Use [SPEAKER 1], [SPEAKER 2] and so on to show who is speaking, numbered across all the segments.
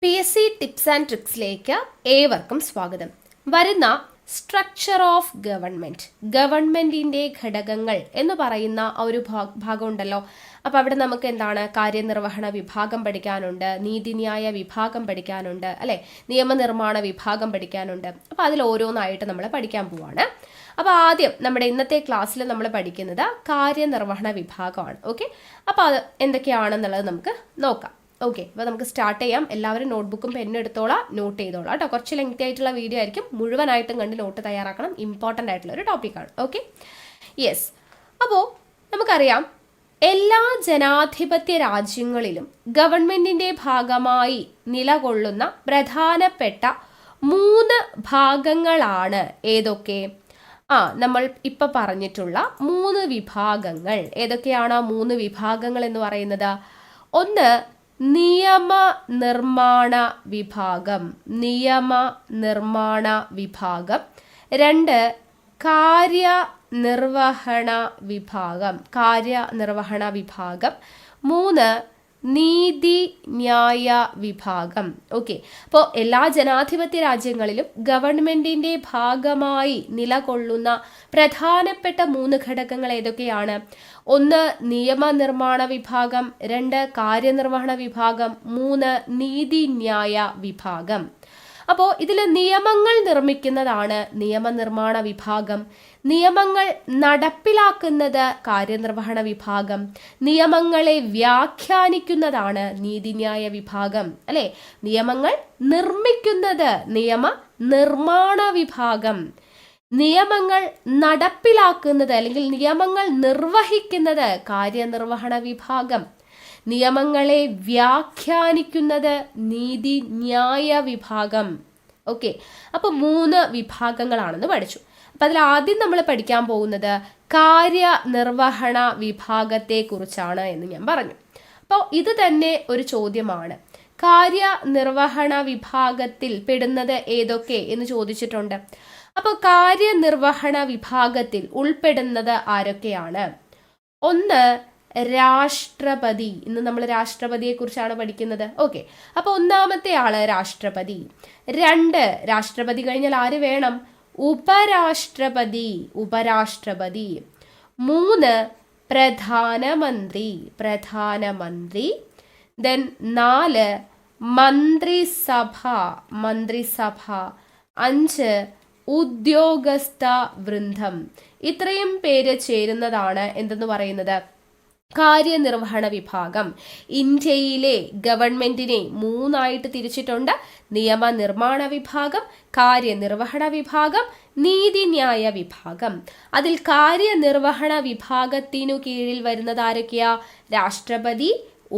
[SPEAKER 1] PSC tips and ട്രിക്സിലേക്ക് ഏവർക്കും സ്വാഗതം. വരുന്ന സ്ട്രക്ചർ ഓഫ് ഗവൺമെന്റിന്റെ ഘടകങ്ങൾ എന്ന് പറയുന്ന ഒരു ഭാഗം ഉണ്ടല്ലോ. അപ്പോൾ അവിടെ നമുക്ക് എന്താണ് കാര്യനിർവഹണ വിഭാഗം പഠിക്കാനുണ്ട്, നീതിന്യായ വിഭാഗം പഠിക്കാനുണ്ട്, അല്ലെ, നിയമനിർമ്മാണ വിഭാഗം പഠിക്കാനുണ്ട്. അപ്പോൾ അതിൽ ഓരോന്നായിട്ട് നമ്മൾ പഠിക്കാൻ പോവാണ്. അപ്പോൾ ആദ്യം നമ്മുടെ ഇന്നത്തെ ക്ലാസ്സിൽ നമ്മൾ പഠിക്കുന്നത് കാര്യനിർവഹണ വിഭാഗമാണ്. ഓക്കെ, അപ്പോൾ അത് എന്തൊക്കെയാണെന്നുള്ളത് നമുക്ക് നോക്കാം. ഓക്കെ, അപ്പോൾ നമുക്ക് സ്റ്റാർട്ട് ചെയ്യാം. എല്ലാവരും നോട്ട്ബുക്കും പെന്നും എടുത്തോളാം, നോട്ട് ചെയ്തോളാം കേട്ടോ. കുറച്ച് ലെങ്തി ആയിട്ടുള്ള വീഡിയോ ആയിരിക്കും, മുഴുവനായിട്ടും കണ്ട് നോട്ട് തയ്യാറാക്കണം. ഇമ്പോർട്ടൻ്റ് ആയിട്ടുള്ള ഒരു ടോപ്പിക്കാണ്. Okay, yes. അപ്പോൾ നമുക്കറിയാം, എല്ലാ ജനാധിപത്യ രാജ്യങ്ങളിലും ഗവൺമെന്റിന്റെ ഭാഗമായി നിലകൊള്ളുന്ന പ്രധാനപ്പെട്ട 3 ഭാഗങ്ങളാണ് ഏതൊക്കെ? നമ്മൾ ഇപ്പം പറഞ്ഞിട്ടുള്ള 3 വിഭാഗങ്ങൾ ഏതൊക്കെയാണ്? 3 വിഭാഗങ്ങൾ എന്ന് പറയുന്നത്, ഒന്ന് നിയമനിർമ്മാണ വിഭാഗം, 2 കാര്യനിർവഹണ വിഭാഗം, 3 നീതിന്യായ വിഭാഗം. ഓക്കെ, അപ്പോൾ എല്ലാ ജനാധിപത്യ രാജ്യങ്ങളിലും ഗവൺമെന്റിന്റെ ഭാഗമായി നിലകൊള്ളുന്ന പ്രധാനപ്പെട്ട 3 ഘടകങ്ങൾ ഏതൊക്കെയാണ്? ഒന്ന് നിയമനിർമ്മാണ വിഭാഗം, 2 കാര്യനിർവഹണ വിഭാഗം, 3 നീതിന്യായ വിഭാഗം. അപ്പോൾ ഇതിൽ നിയമങ്ങൾ നിർമ്മിക്കുന്നതാണ് നിയമനിർമ്മാണ വിഭാഗം, നിയമങ്ങൾ നടപ്പിലാക്കുന്നത് കാര്യനിർവഹണ വിഭാഗം, നിയമങ്ങളെ വ്യാഖ്യാനിക്കുന്നതാണ് നീതിന്യായ വിഭാഗം, അല്ലെ. നിയമങ്ങൾ നിർമ്മിക്കുന്നത് നിയമനിർമ്മാണ വിഭാഗം, നിയമങ്ങൾ നടപ്പിലാക്കുന്നത് അല്ലെങ്കിൽ നിയമങ്ങൾ നിർവഹിക്കുന്നത് കാര്യനിർവഹണ വിഭാഗം, നിയമങ്ങളെ വ്യാഖ്യാനിക്കുന്നത് നീതിന്യായ വിഭാഗം. ഓക്കെ, അപ്പോൾ 3 വിഭാഗങ്ങളാണെന്ന് പഠിച്ചു. അപ്പം അതിൽ ആദ്യം നമ്മൾ പഠിക്കാൻ പോകുന്നത് കാര്യനിർവഹണ വിഭാഗത്തെ കുറിച്ചാണ് എന്ന് ഞാൻ പറഞ്ഞു. അപ്പോൾ ഇത് തന്നെ ഒരു ചോദ്യമാണ്. കാര്യനിർവഹണ വിഭാഗത്തിൽ പെടുന്നത് ഏതൊക്കെ എന്ന് ചോദിച്ചിട്ടുണ്ട്. അപ്പോൾ കാര്യനിർവഹണ വിഭാഗത്തിൽ ഉൾപ്പെടുന്നത് ആരൊക്കെയാണ്? ഒന്ന് രാഷ്ട്രപതി. ഇന്ന് നമ്മൾ രാഷ്ട്രപതിയെ കുറിച്ചാണ് പഠിക്കുന്നത്. ഓക്കെ, അപ്പോൾ ഒന്നാമത്തെ ആള് രാഷ്ട്രപതി. 2 രാഷ്ട്രപതി കഴിഞ്ഞാൽ ആര് വേണം? ഉപരാഷ്ട്രപതി. 3 പ്രധാനമന്ത്രി. 4 മന്ത്രിസഭ. 5 ഉദ്യോഗസ്ഥ വൃന്ദം. ഇത്രയും പേര് ചേരുന്നതാണ് എന്തെന്ന് പറയുന്നത് കാര്യനിർവഹണ വിഭാഗം. ഇന്ത്യയിലെ ഗവൺമെന്റിനെ 3 തിരിച്ചിട്ടുണ്ട്: നിയമനിർമ്മാണ വിഭാഗം, കാര്യനിർവഹണ വിഭാഗം, നീതിന്യായ വിഭാഗം. അതിൽ കാര്യനിർവഹണ വിഭാഗത്തിനു കീഴിൽ വരുന്നത് ആരൊക്കെയാ? രാഷ്ട്രപതി,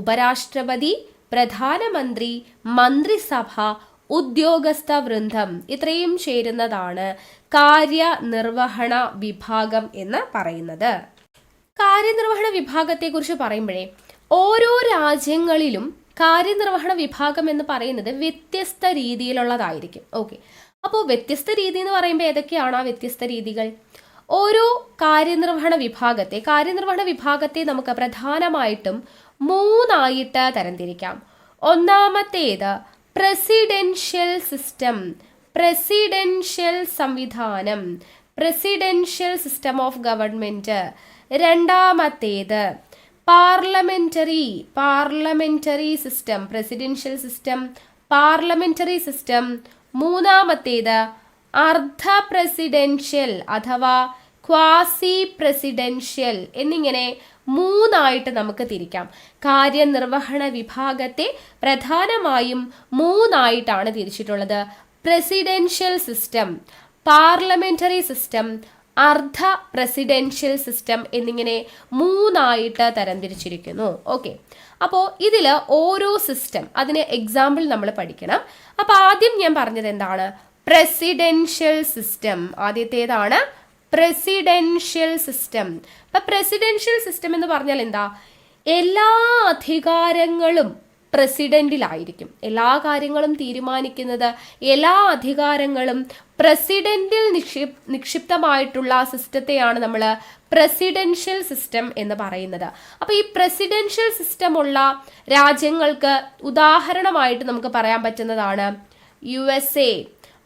[SPEAKER 1] ഉപരാഷ്ട്രപതി, പ്രധാനമന്ത്രി, മന്ത്രിസഭ, ഉദ്യോഗസ്ഥ വൃന്ദം. ഇത്രയും ചേരുന്നതാണ് കാര്യനിർവഹണ വിഭാഗം എന്ന് പറയുന്നത്. കാര്യനിർവഹണ വിഭാഗത്തെക്കുറിച്ച് പറയുമ്പോഴേ ഓരോ രാജ്യങ്ങളിലും കാര്യനിർവഹണ വിഭാഗം എന്ന് പറയുന്നത് വ്യത്യസ്ത രീതിയിലുള്ളതായിരിക്കും. ഓക്കെ, അപ്പോൾ വ്യത്യസ്ത രീതി എന്ന് പറയുമ്പോൾ ഏതൊക്കെയാണ് ആ വ്യത്യസ്ത രീതികൾ? ഓരോ കാര്യനിർവഹണ വിഭാഗത്തെ നമുക്ക് പ്രധാനമായിട്ടും 3 തരംതിരിക്കാം. ഒന്നാമത്തേത് പ്രസിഡൻഷ്യൽ സിസ്റ്റം, പ്രസിഡൻഷ്യൽ സംവിധാനം, പ്രസിഡൻഷ്യൽ സിസ്റ്റം ഓഫ് ഗവൺമെന്റ്. രണ്ടാമത്തേത് parliamentary system, presidential system, parliamentary system. മൂന്നാമത്തേത് അർദ്ധ പ്രസിഡൻഷ്യൽ അഥവാ ക്വാസി പ്രസിഡൻഷ്യൽ എന്നിങ്ങനെ 3 നമുക്ക് തിരിക്കാം. കാര്യനിർവഹണ വിഭാഗത്തെ പ്രധാനമായും 3 തിരിച്ചിട്ടുള്ളത്: പ്രസിഡൻഷ്യൽ സിസ്റ്റം, പാർലമെന്ററി സിസ്റ്റം, അർദ്ധ പ്രസിഡൻഷ്യൽ സിസ്റ്റം എന്നിങ്ങനെ 3 തരംതിരിച്ചിരിക്കുന്നു. ഓക്കെ, അപ്പോൾ ഇതിൽ ഓരോ സിസ്റ്റം, അതിന് എക്സാമ്പിൾ നമ്മൾ പഠിക്കണം. അപ്പോൾ ആദ്യം ഞാൻ പറഞ്ഞത് എന്താണ്? Presidential system. ആദ്യത്തേതാണ് പ്രസിഡൻഷ്യൽ സിസ്റ്റം. അപ്പം പ്രസിഡൻഷ്യൽ സിസ്റ്റം എന്ന് പറഞ്ഞാൽ എന്താ? എല്ലാ അധികാരങ്ങളും പ്രസിഡന്റിലായിരിക്കും. എല്ലാ കാര്യങ്ങളും തീരുമാനിക്കുന്നത്, എല്ലാ അധികാരങ്ങളും പ്രസിഡന്റിൽ നിക്ഷിപ്തമായിട്ടുള്ള സിസ്റ്റത്തെയാണ് നമ്മൾ പ്രസിഡൻഷ്യൽ സിസ്റ്റം എന്ന് പറയുന്നത്. അപ്പോൾ ഈ പ്രസിഡൻഷ്യൽ സിസ്റ്റം ഉള്ള രാജ്യങ്ങൾക്ക് ഉദാഹരണമായിട്ട് നമുക്ക് പറയാൻ പറ്റുന്നതാണ് USA,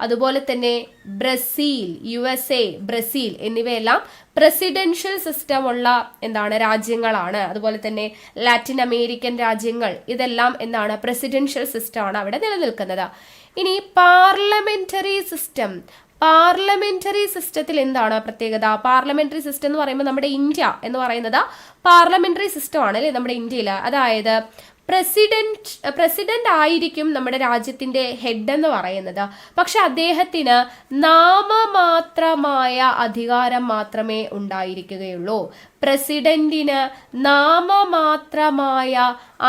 [SPEAKER 1] അതുപോലെ തന്നെ ബ്രസീൽ. USA, ബ്രസീൽ എന്നിവയെല്ലാം പ്രസിഡൻഷ്യൽ സിസ്റ്റം ഉള്ള രാജ്യങ്ങളാണ്. അതുപോലെ തന്നെ ലാറ്റിൻ അമേരിക്കൻ രാജ്യങ്ങൾ, ഇതെല്ലാം പ്രസിഡൻഷ്യൽ സിസ്റ്റം ആണ് അവിടെ നിലനിൽക്കുന്നത്. ഇനി പാർലമെന്ററി സിസ്റ്റത്തിൽ എന്താണ് പ്രത്യേകത? പാർലമെന്ററി സിസ്റ്റം എന്ന് പറയുമ്പോൾ നമ്മുടെ ഇന്ത്യ എന്ന് പറയുന്നത് പാർലമെന്ററി സിസ്റ്റം ആണ് അല്ലേ നമ്മുടെ ഇന്ത്യയിൽ. അതായത് പ്രസിഡന്റ് ആയിരിക്കും നമ്മുടെ രാജ്യത്തിന്റെ ഹെഡ് എന്ന് പറയുന്നത്. പക്ഷെ അദ്ദേഹത്തിന് നാമമാത്രമായ അധികാരം മാത്രമേ ഉണ്ടായിരിക്കുകയുള്ളൂ. പ്രസിഡന്റിന് നാമമാത്രമായ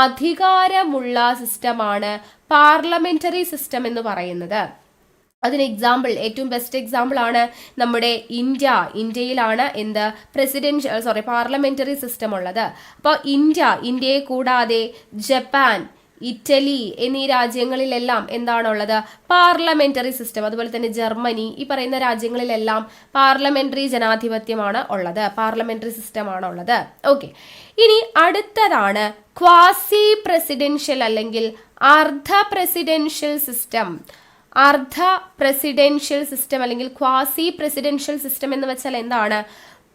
[SPEAKER 1] അധികാരമുള്ള സിസ്റ്റമാണ് പാർലമെന്ററി സിസ്റ്റം എന്ന് പറയുന്നത്. അതിന് ഏറ്റവും ബെസ്റ്റ് എക്സാമ്പിൾ ആണ് നമ്മുടെ ഇന്ത്യയിലാണ് പാർലമെന്ററി സിസ്റ്റം ഉള്ളത്. അപ്പോൾ ഇന്ത്യയെ കൂടാതെ ജപ്പാൻ, ഇറ്റലി എന്നീ രാജ്യങ്ങളിലെല്ലാം എന്താണുള്ളത്? Parliamentary system. അതുപോലെ തന്നെ ജർമ്മനി, ഈ പറയുന്ന രാജ്യങ്ങളിലെല്ലാം പാർലമെന്ററി ജനാധിപത്യമാണ് ഉള്ളത്, പാർലമെന്ററി സിസ്റ്റം ആണ് ഉള്ളത്. ഓക്കെ, ഇനി അടുത്തതാണ് ക്വാസി പ്രസിഡൻഷ്യൽ അല്ലെങ്കിൽ അർദ്ധ പ്രസിഡൻഷ്യൽ സിസ്റ്റം. അല്ലെങ്കിൽ ക്വാസി പ്രസിഡൻഷ്യൽ സിസ്റ്റം എന്ന് വെച്ചാൽ എന്താണ്?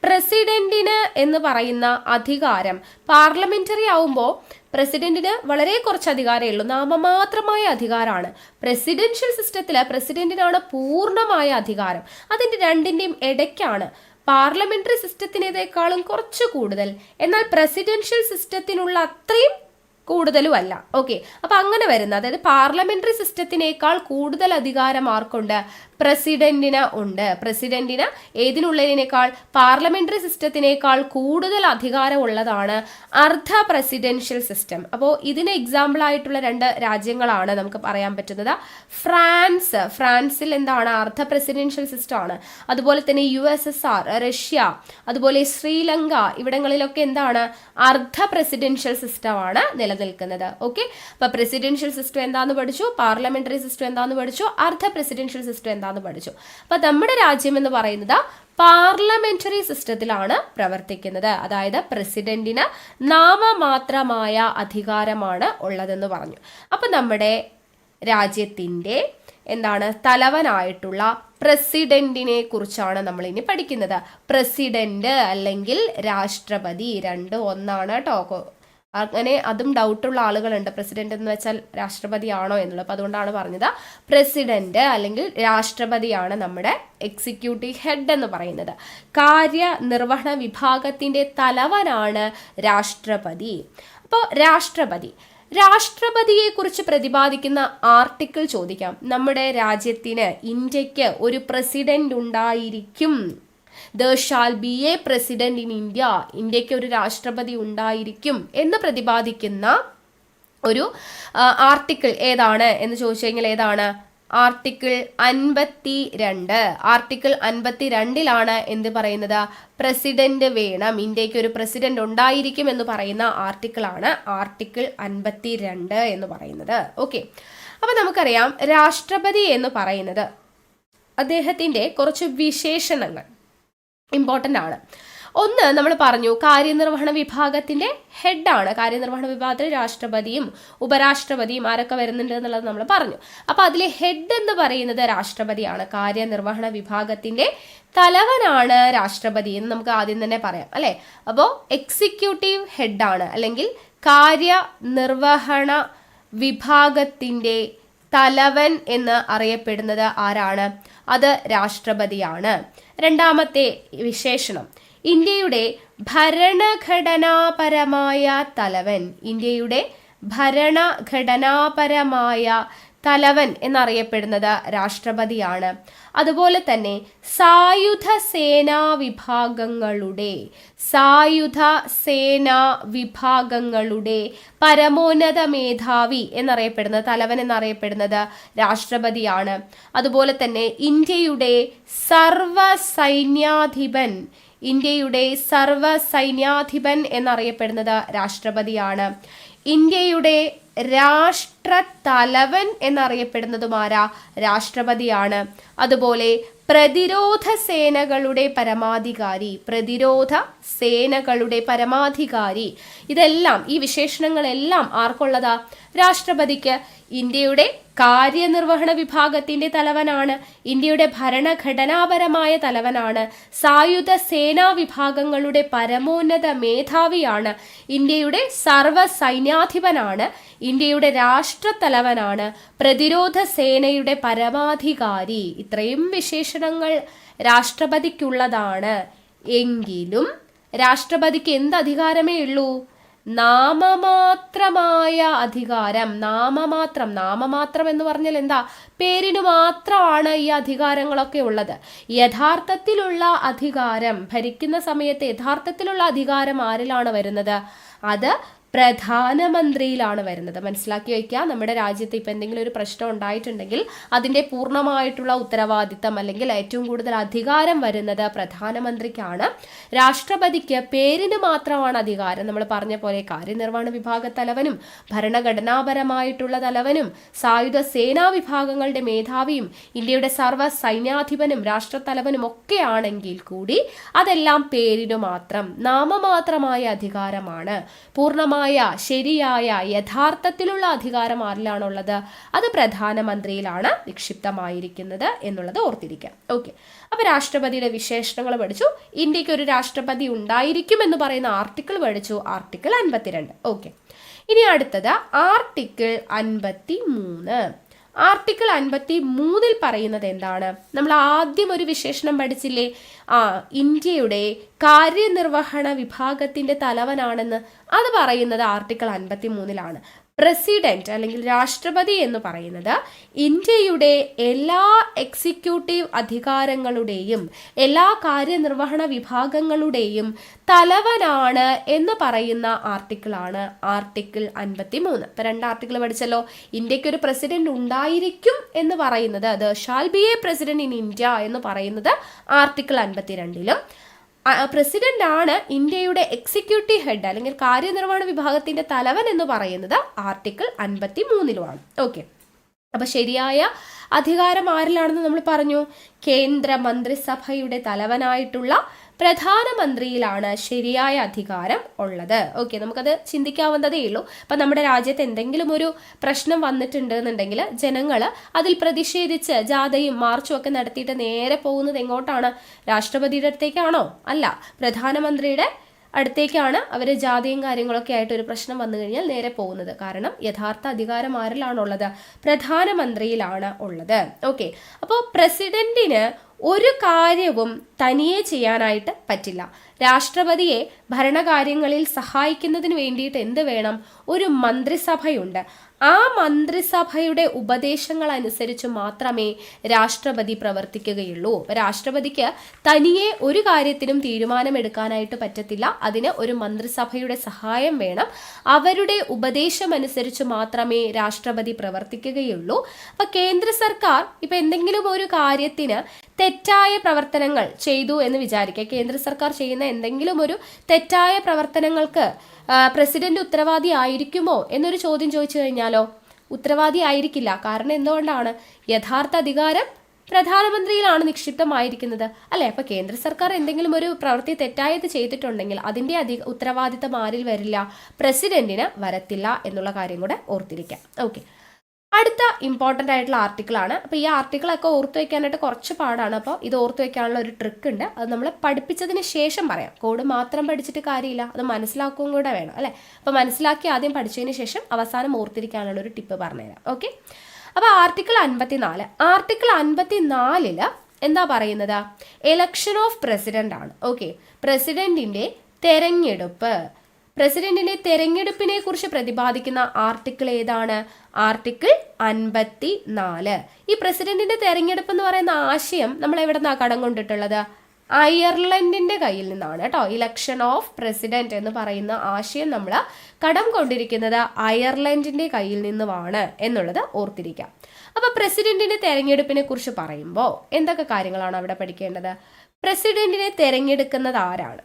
[SPEAKER 1] പ്രസിഡന്റിന് എന്ന് പറയുന്ന അധികാരം പാർലമെന്ററി ആവുമ്പോൾ പ്രസിഡന്റിന് വളരെ കുറച്ച് അധികാരമേ ഉള്ളൂ, നാമമാത്രമായ അധികാരമാണ്. പ്രസിഡൻഷ്യൽ സിസ്റ്റത്തിൽ പ്രസിഡന്റിനാണ് പൂർണ്ണമായ അധികാരം. അതിന്റെ രണ്ടിന്റെയും ഇടയ്ക്കാണ്. പാർലമെന്ററി സിസ്റ്റത്തിനേക്കാളും കുറച്ച് കൂടുതൽ, എന്നാൽ പ്രസിഡൻഷ്യൽ സിസ്റ്റത്തിനുള്ള അത്രയും കൂടുതലുമല്ല. ഓക്കെ, അപ്പൊ അങ്ങനെ വരുന്ന, അതായത് പാർലമെന്ററി സിസ്റ്റത്തിനേക്കാൾ കൂടുതൽ അധികാരം ആർക്കുണ്ട്? പ്രസിഡന്റിന് ഉണ്ട്. പ്രസിഡന്റിന് ഏതിനുള്ളതിനേക്കാൾ? പാർലമെന്ററി സിസ്റ്റത്തിനേക്കാൾ കൂടുതൽ അധികാരം ഉള്ളതാണ് അർദ്ധ പ്രസിഡൻഷ്യൽ സിസ്റ്റം. അപ്പോൾ ഇതിന് എക്സാമ്പിൾ ആയിട്ടുള്ള 2 രാജ്യങ്ങളാണ് നമുക്ക് പറയാൻ പറ്റുന്നത്. ഫ്രാൻസിൽ അർദ്ധ പ്രസിഡൻഷ്യൽ സിസ്റ്റം ആണ്. അതുപോലെ തന്നെ USSR, റഷ്യ, അതുപോലെ ശ്രീലങ്ക, ഇവിടങ്ങളിലൊക്കെ അർദ്ധ പ്രസിഡൻഷ്യൽ സിസ്റ്റം ആണ് നിലനിൽക്കുന്നത്. ഓക്കെ, അപ്പൊ പ്രസിഡൻഷ്യൽ സിസ്റ്റം എന്താന്ന് പഠിച്ചു, പാർലമെന്ററി സിസ്റ്റം എന്താന്ന് പഠിച്ചു, അർദ്ധ പ്രസിഡൻഷ്യൽ സിസ്റ്റം എന്താന്ന് പഠിച്ചു. അപ്പൊ നമ്മുടെ രാജ്യം എന്ന് പറയുന്നത് പാർലമെന്ററി സിസ്റ്റത്തിലാണ് പ്രവർത്തിക്കുന്നത്. അതായത് പ്രസിഡന്റിന് നാമമാത്രമായ അധികാരമാണ് ഉള്ളതെന്ന് പറഞ്ഞു. അപ്പൊ നമ്മുടെ രാജ്യത്തിന്റെ തലവനായിട്ടുള്ള പ്രസിഡന്റിനെ കുറിച്ചാണ് നമ്മൾ ഇനി പഠിക്കുന്നത്. പ്രസിഡന്റ് അല്ലെങ്കിൽ രാഷ്ട്രപതി രണ്ടും ഒന്നാണ് കേട്ടോ. അങ്ങനെ അതും ഡൗട്ടുള്ള ആളുകളുണ്ട്, പ്രസിഡന്റ് എന്ന് വെച്ചാൽ രാഷ്ട്രപതി ആണോ എന്നുള്ളത്. അപ്പം അതുകൊണ്ടാണ് പറഞ്ഞത് പ്രസിഡന്റ് അല്ലെങ്കിൽ രാഷ്ട്രപതിയാണ് നമ്മുടെ എക്സിക്യൂട്ടീവ് ഹെഡ് എന്ന് പറയുന്നത്. കാര്യനിർവഹണ വിഭാഗത്തിന്റെ തലവനാണ് രാഷ്ട്രപതി. അപ്പോൾ രാഷ്ട്രപതിയെ കുറിച്ച് പ്രതിപാദിക്കുന്ന ആർട്ടിക്കിൾ ചോദിക്കാം. നമ്മുടെ രാജ്യത്തിന്, ഇന്ത്യക്ക് ഒരു പ്രസിഡന്റ് ഉണ്ടായിരിക്കും. There shall be a president in India. ഇന്ത്യക്ക് ഒരു രാഷ്ട്രപതി ഉണ്ടായിരിക്കും എന്ന് പ്രതിപാദിക്കുന്ന ഒരു ആർട്ടിക്കിൾ ഏതാണ് എന്ന് ചോദിച്ചു കഴിഞ്ഞാൽ ഏതാണ്? ആർട്ടിക്കിൾ 52. ആർട്ടിക്കിൾ 52ലാണ് എന്ത് പറയുന്നത്? പ്രസിഡന്റ് വേണം, ഇന്ത്യക്ക് ഒരു പ്രസിഡന്റ് ഉണ്ടായിരിക്കും എന്ന് പറയുന്ന ആർട്ടിക്കിളാണ് ആർട്ടിക്കിൾ 52 എന്ന് പറയുന്നത്. ഓക്കെ, അപ്പൊ നമുക്കറിയാം രാഷ്ട്രപതി എന്ന് പറയുന്നത് അദ്ദേഹത്തിന്റെ കുറച്ച് വിശേഷണങ്ങൾ ഇമ്പോർട്ടൻ്റ് ആണ്. ഒന്ന്, നമ്മൾ പറഞ്ഞു കാര്യനിർവഹണ വിഭാഗത്തിന്റെ ഹെഡാണ്. കാര്യനിർവഹണ വിഭാഗത്തിൽ രാഷ്ട്രപതിയും ഉപരാഷ്ട്രപതിയും ആരൊക്കെ വരുന്നുണ്ട് എന്നുള്ളത് നമ്മൾ പറഞ്ഞു. അപ്പൊ അതിലെ ഹെഡ് എന്ന് പറയുന്നത് രാഷ്ട്രപതിയാണ്. കാര്യനിർവഹണ വിഭാഗത്തിന്റെ തലവനാണ് രാഷ്ട്രപതി എന്ന് നമുക്ക് ആദ്യം തന്നെ പറയാം അല്ലെ. അപ്പോൾ എക്സിക്യൂട്ടീവ് ഹെഡാണ് അല്ലെങ്കിൽ കാര്യനിർവഹണ വിഭാഗത്തിന്റെ തലവൻ എന്ന് അറിയപ്പെടുന്നത് ആരാണ്? അത് രാഷ്ട്രപതിയാണ്. രണ്ടാമത്തെ വിശേഷണം, ഇന്ത്യയുടെ ഭരണഘടനാപരമായ തലവൻ. ഇന്ത്യയുടെ ഭരണഘടനാപരമായ തലവൻ എന്നറിയപ്പെടുന്നത് രാഷ്ട്രപതിയാണ്. അതുപോലെ തന്നെ സായുധ സേനാ വിഭാഗങ്ങളുടെ പരമോന്നത മേധാവി എന്നറിയപ്പെടുന്നത്, തലവൻ എന്നറിയപ്പെടുന്നത് രാഷ്ട്രപതിയാണ്. അതുപോലെ തന്നെ ഇന്ത്യയുടെ സർവ്വസൈന്യാധിപൻ എന്നറിയപ്പെടുന്നത് രാഷ്ട്രപതിയാണ്. ഇന്ത്യയുടെ രാഷ്ട്രത്തലവൻ എന്നറിയപ്പെടുന്നതും ആരാ? രാഷ്ട്രപതിയാണ്. അതുപോലെ പ്രതിരോധ സേനകളുടെ പരമാധികാരി, പ്രതിരോധ സേനകളുടെ പരമാധികാരി, ഇതെല്ലാം ഈ വിശേഷണങ്ങളെല്ലാം ആർക്കുള്ളതാ? രാഷ്ട്രപതിക്ക്. ഇന്ത്യയുടെ കാര്യനിർവഹണ വിഭാഗത്തിന്റെ തലവനാണ്, ഇന്ത്യയുടെ ഭരണഘടനാപരമായ തലവനാണ്, സായുധ സേനാ വിഭാഗങ്ങളുടെ പരമോന്നത മേധാവിയാണ്, ഇന്ത്യയുടെ സർവ്വ സൈന്യാധിപനാണ്, ഇന്ത്യയുടെ രാഷ്ട്രത്തലവനാണ്, പ്രതിരോധ സേനയുടെ പരമാധികാരി. ഇത്രയും വിശേഷണങ്ങൾ രാഷ്ട്രപതിക്കുള്ളതാണ്. എങ്കിലും രാഷ്ട്രപതിക്ക് എന്ത് അധികാരമേ ഉള്ളൂ? നാമമാത്രമായ അധികാരം. നാമമാത്രം എന്ന് പറഞ്ഞാൽ എന്താ? പേരിന് മാത്രമാണ് ഈ അധികാരങ്ങളൊക്കെ ഉള്ളത്. യഥാർത്ഥത്തിലുള്ള അധികാരം, ഭരിക്കുന്ന സമയത്ത് യഥാർത്ഥത്തിലുള്ള അധികാരം ആരിലാണ് വരുന്നത്? അത് പ്രധാനമന്ത്രിയിലാണ് വരുന്നത്. മനസ്സിലാക്കി വയ്ക്കുക. നമ്മുടെ രാജ്യത്ത് ഇപ്പം എന്തെങ്കിലും ഒരു പ്രശ്നം ഉണ്ടായിട്ടുണ്ടെങ്കിൽ അതിൻ്റെ പൂർണ്ണമായിട്ടുള്ള ഉത്തരവാദിത്തം അല്ലെങ്കിൽ ഏറ്റവും കൂടുതൽ അധികാരം വരുന്നത് പ്രധാനമന്ത്രിക്കാണ്. രാഷ്ട്രപതിക്ക് പേരിന് മാത്രമാണ് അധികാരം. നമ്മൾ പറഞ്ഞ പോലെ കാര്യനിർവഹണ വിഭാഗ തലവനും ഭരണഘടനാപരമായിട്ടുള്ള തലവനും സായുധ സേനാ വിഭാഗങ്ങളുടെ മേധാവിയും ഇന്ത്യയുടെ സർവ്വ സൈന്യാധിപനും രാഷ്ട്രത്തലവനും ഒക്കെ ആണെങ്കിൽ കൂടി അതെല്ലാം പേരിനു മാത്രം, നാമമാത്രമായ അധികാരമാണ്. പൂർണ്ണമായ ശരിയായ യഥാർത്ഥത്തിലുള്ള അധികാരം ആരിലാണുള്ളത്? അത് പ്രധാനമന്ത്രിയിലാണ് നിക്ഷിപ്തമായിരിക്കുന്നത് എന്നുള്ളത് ഓർത്തിരിക്കാം. ഓക്കെ, അപ്പൊ രാഷ്ട്രപതിയുടെ വിശേഷണങ്ങൾ പഠിച്ചു. ഇന്ത്യക്ക് ഒരു രാഷ്ട്രപതി ഉണ്ടായിരിക്കും എന്ന് പറയുന്ന ആർട്ടിക്കിൾ പഠിച്ചു, ആർട്ടിക്കിൾ 52. ഓക്കെ, ഇനി അടുത്തത് ആർട്ടിക്കിൾ 53. ആർട്ടിക്കിൾ 53 പറയുന്നത് എന്താണ്? നമ്മൾ ആദ്യം ഒരു വിശേഷണം പഠിച്ചില്ലേ? ഇന്ത്യയുടെ കാര്യനിർവഹണ വിഭാഗത്തിന്റെ തലവനാണെന്ന്. അത് പറയുന്നത് ആർട്ടിക്കിൾ 53 പ്രസിഡന്റ് അല്ലെങ്കിൽ രാഷ്ട്രപതി എന്ന് പറയുന്നത് ഇന്ത്യയുടെ എല്ലാ എക്സിക്യൂട്ടീവ് അധികാരങ്ങളുടെയും എല്ലാ കാര്യനിർവഹണ വിഭാഗങ്ങളുടെയും തലവനാണ് എന്ന് പറയുന്ന ആർട്ടിക്കിളാണ് ആർട്ടിക്കിൾ 53. ഇപ്പൊ 2 ആർട്ടിക്കിൾ പഠിച്ചല്ലോ. ഇന്ത്യക്ക് ഒരു പ്രസിഡന്റ് ഉണ്ടായിരിക്കും എന്ന് പറയുന്നത്, the shall be A president in India എന്ന് പറയുന്നത് ആർട്ടിക്കിൾ 52. പ്രസിഡന്റ് ആണ് ഇന്ത്യയുടെ എക്സിക്യൂട്ടീവ് ഹെഡ് അല്ലെങ്കിൽ കാര്യനിർവഹണ വിഭാഗത്തിന്റെ തലവൻ എന്ന് പറയുന്നത് ആർട്ടിക്കിൾ 53. ഓക്കെ, അപ്പൊ ശരിയായ അധികാരം ആരിലാണെന്ന് നമ്മൾ പറഞ്ഞു? കേന്ദ്ര മന്ത്രിസഭയുടെ തലവനായിട്ടുള്ള പ്രധാനമന്ത്രിയിലാണ് ശരിയായ അധികാരം ഉള്ളത്. ഓക്കെ, നമുക്കത് ചിന്തിക്കാവുന്നതേ ഉള്ളൂ. അപ്പം നമ്മുടെ രാജ്യത്ത് എന്തെങ്കിലും ഒരു പ്രശ്നം വന്നിട്ടുണ്ടെന്നുണ്ടെങ്കിൽ ജനങ്ങൾ അതിൽ പ്രതിഷേധിച്ച് ജാഥയും മാർച്ചും ഒക്കെ നടത്തിയിട്ട് നേരെ പോകുന്നത് എങ്ങോട്ടാണ്? രാഷ്ട്രപതിയുടെ അടുത്തേക്കാണോ? അല്ല, പ്രധാനമന്ത്രിയുടെ അടുത്തേക്കാണ് അവർ ജാതിയും കാര്യങ്ങളൊക്കെ ആയിട്ട് ഒരു പ്രശ്നം വന്നു കഴിഞ്ഞാൽ നേരെ പോകുന്നത്. കാരണം യഥാർത്ഥ അധികാരം ആരിലാണുള്ളത്? പ്രധാനമന്ത്രിയിലാണ് ഉള്ളത്. ഓക്കെ, അപ്പോൾ പ്രസിഡന്റിന് ഒരു കാര്യവും തനിയെ ചെയ്യാനായിട്ട് പറ്റില്ല. രാഷ്ട്രപതിയെ ഭരണകാര്യങ്ങളിൽ സഹായിക്കുന്നതിന് വേണ്ടിയിട്ട് എന്ത് വേണം? ഒരു മന്ത്രിസഭയുണ്ട്. ആ മന്ത്രിസഭയുടെ ഉപദേശങ്ങൾ അനുസരിച്ച് മാത്രമേ രാഷ്ട്രപതി പ്രവർത്തിക്കുകയുള്ളൂ. രാഷ്ട്രപതിക്ക് തനിയെ ഒരു കാര്യത്തിനും തീരുമാനമെടുക്കാനായിട്ട് പറ്റത്തില്ല. അതിന് ഒരു മന്ത്രിസഭയുടെ സഹായം വേണം. അവരുടെ ഉപദേശം അനുസരിച്ച് മാത്രമേ രാഷ്ട്രപതി പ്രവർത്തിക്കുകയുള്ളൂ. അപ്പൊ കേന്ദ്ര സർക്കാർ ഇപ്പൊ എന്തെങ്കിലും ഒരു കാര്യത്തിന് തെറ്റായ പ്രവർത്തനങ്ങൾ ചെയ്തു എന്ന് വിചാരിക്കുക. കേന്ദ്ര സർക്കാർ ചെയ്യുന്ന എന്തെങ്കിലും ഒരു തെറ്റായ പ്രവർത്തനങ്ങൾക്ക് പ്രസിഡന്റ് ഉത്തരവാദി ആയിരിക്കുമോ എന്നൊരു ചോദ്യം ചോദിച്ചു കഴിഞ്ഞാലോ? ഉത്തരവാദി ആയിരിക്കില്ല. കാരണം എന്തുകൊണ്ടാണ്? യഥാർത്ഥ അധികാരം പ്രധാനമന്ത്രിയിലാണ് നിക്ഷിപ്തമായിരിക്കുന്നത്, അല്ലെ? അപ്പൊ കേന്ദ്ര സർക്കാർ എന്തെങ്കിലും ഒരു പ്രവൃത്തി തെറ്റായത് ചെയ്തിട്ടുണ്ടെങ്കിൽ അതിന്റെ ഉത്തരവാദിത്തം ആരിൽ വരില്ല? പ്രസിഡന്റിന് വരത്തില്ല എന്നുള്ള കാര്യം കൂടെ ഓർത്തിരിക്കാം. ഓക്കെ, അടുത്ത ഇമ്പോർട്ടൻ്റ് ആയിട്ടുള്ള ആർട്ടിക്കിളാണ്. അപ്പോൾ ഈ ആർട്ടിക്കിളൊക്കെ ഓർത്തു വയ്ക്കാനായിട്ട് കുറച്ച് പാടാണ്. അപ്പോൾ ഇത് ഓർത്തു വയ്ക്കാനുള്ള ഒരു ട്രിക്ക് ഉണ്ട്. അത് നമ്മൾ പഠിപ്പിച്ചതിന് ശേഷം പറയാം. കോഡ് മാത്രം പഠിച്ചിട്ട് കാര്യമില്ല, അത് മനസ്സിലാക്കുകയും കൂടെ വേണം, അല്ലേ? അപ്പോൾ മനസ്സിലാക്കി ആദ്യം പഠിച്ചതിന് ശേഷം അവസാനം ഓർത്തിരിക്കാനുള്ള ഒരു ടിപ്പ് പറഞ്ഞുതരാം. ഓക്കെ, അപ്പോൾ ആർട്ടിക്കിൾ 54. ആർട്ടിക്കിൾ 54 എന്താ പറയുന്നത്? എലക്ഷൻ ഓഫ് പ്രസിഡന്റ് ആണ്. ഓക്കെ, പ്രസിഡന്റിന്റെ തെരഞ്ഞെടുപ്പ്. പ്രസിഡന്റിന്റെ തെരഞ്ഞെടുപ്പിനെ കുറിച്ച് പ്രതിപാദിക്കുന്ന ആർട്ടിക്കിൾ ഏതാണ്? ആർട്ടിക്കിൾ 54. ഈ പ്രസിഡന്റിന്റെ തെരഞ്ഞെടുപ്പ് എന്ന് പറയുന്ന ആശയം നമ്മൾ എവിടെ നിന്നാണ് കടം കൊണ്ടിട്ടുള്ളത്? അയർലൻഡിന്റെ കയ്യിൽ നിന്നാണ് കേട്ടോ. ഇലക്ഷൻ ഓഫ് പ്രസിഡന്റ് എന്ന് പറയുന്ന ആശയം നമ്മൾ കടം കൊണ്ടിരിക്കുന്നത് അയർലൻഡിന്റെ കയ്യിൽ നിന്നുമാണ് എന്നുള്ളത് ഓർത്തിരിക്കാം. അപ്പൊ പ്രസിഡന്റിന്റെ തെരഞ്ഞെടുപ്പിനെ കുറിച്ച് പറയുമ്പോൾ എന്തൊക്കെ കാര്യങ്ങളാണ് അവിടെ പഠിക്കേണ്ടത്? പ്രസിഡന്റിനെ തെരഞ്ഞെടുക്കുന്നത് ആരാണ്?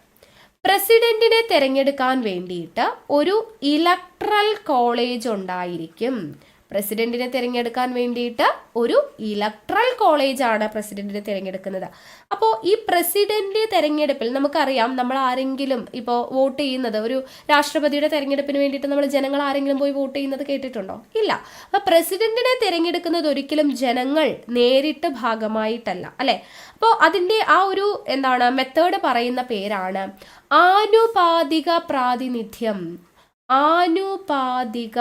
[SPEAKER 1] പ്രസിഡന്റിനെ തെരഞ്ഞെടുക്കാൻ വേണ്ടിയിട്ട് ഒരു ഇലക്ട്രൽ കോളേജ് ഉണ്ടായിരിക്കും. പ്രസിഡന്റിനെ തിരഞ്ഞെടുക്കാൻ വേണ്ടിയിട്ട് ഒരു ഇലക്ട്രൽ കോളേജാണ് പ്രസിഡന്റിനെ തിരഞ്ഞെടുക്കുന്നത്. അപ്പോൾ ഈ പ്രസിഡന്റ് തെരഞ്ഞെടുപ്പിൽ നമുക്കറിയാം, നമ്മൾ ആരെങ്കിലും ഇപ്പോൾ വോട്ട് ചെയ്യുന്നത്, ഒരു രാഷ്ട്രപതിയുടെ തെരഞ്ഞെടുപ്പിന് വേണ്ടിയിട്ട് നമ്മൾ ജനങ്ങൾ ആരെങ്കിലും പോയി വോട്ട് ചെയ്യുന്നത് കേട്ടിട്ടുണ്ടോ? ഇല്ല. അപ്പോൾ പ്രസിഡന്റിനെ തിരഞ്ഞെടുക്കുന്നത് ഒരിക്കലും ജനങ്ങൾ നേരിട്ട് ഭാഗമായിട്ടല്ല, അല്ലെ? അപ്പോൾ അതിൻ്റെ ആ ഒരു മെത്തേഡ് പറയുന്ന പേരാണ് ആനുപാതിക പ്രാതിനിധ്യം. ആനുപാതിക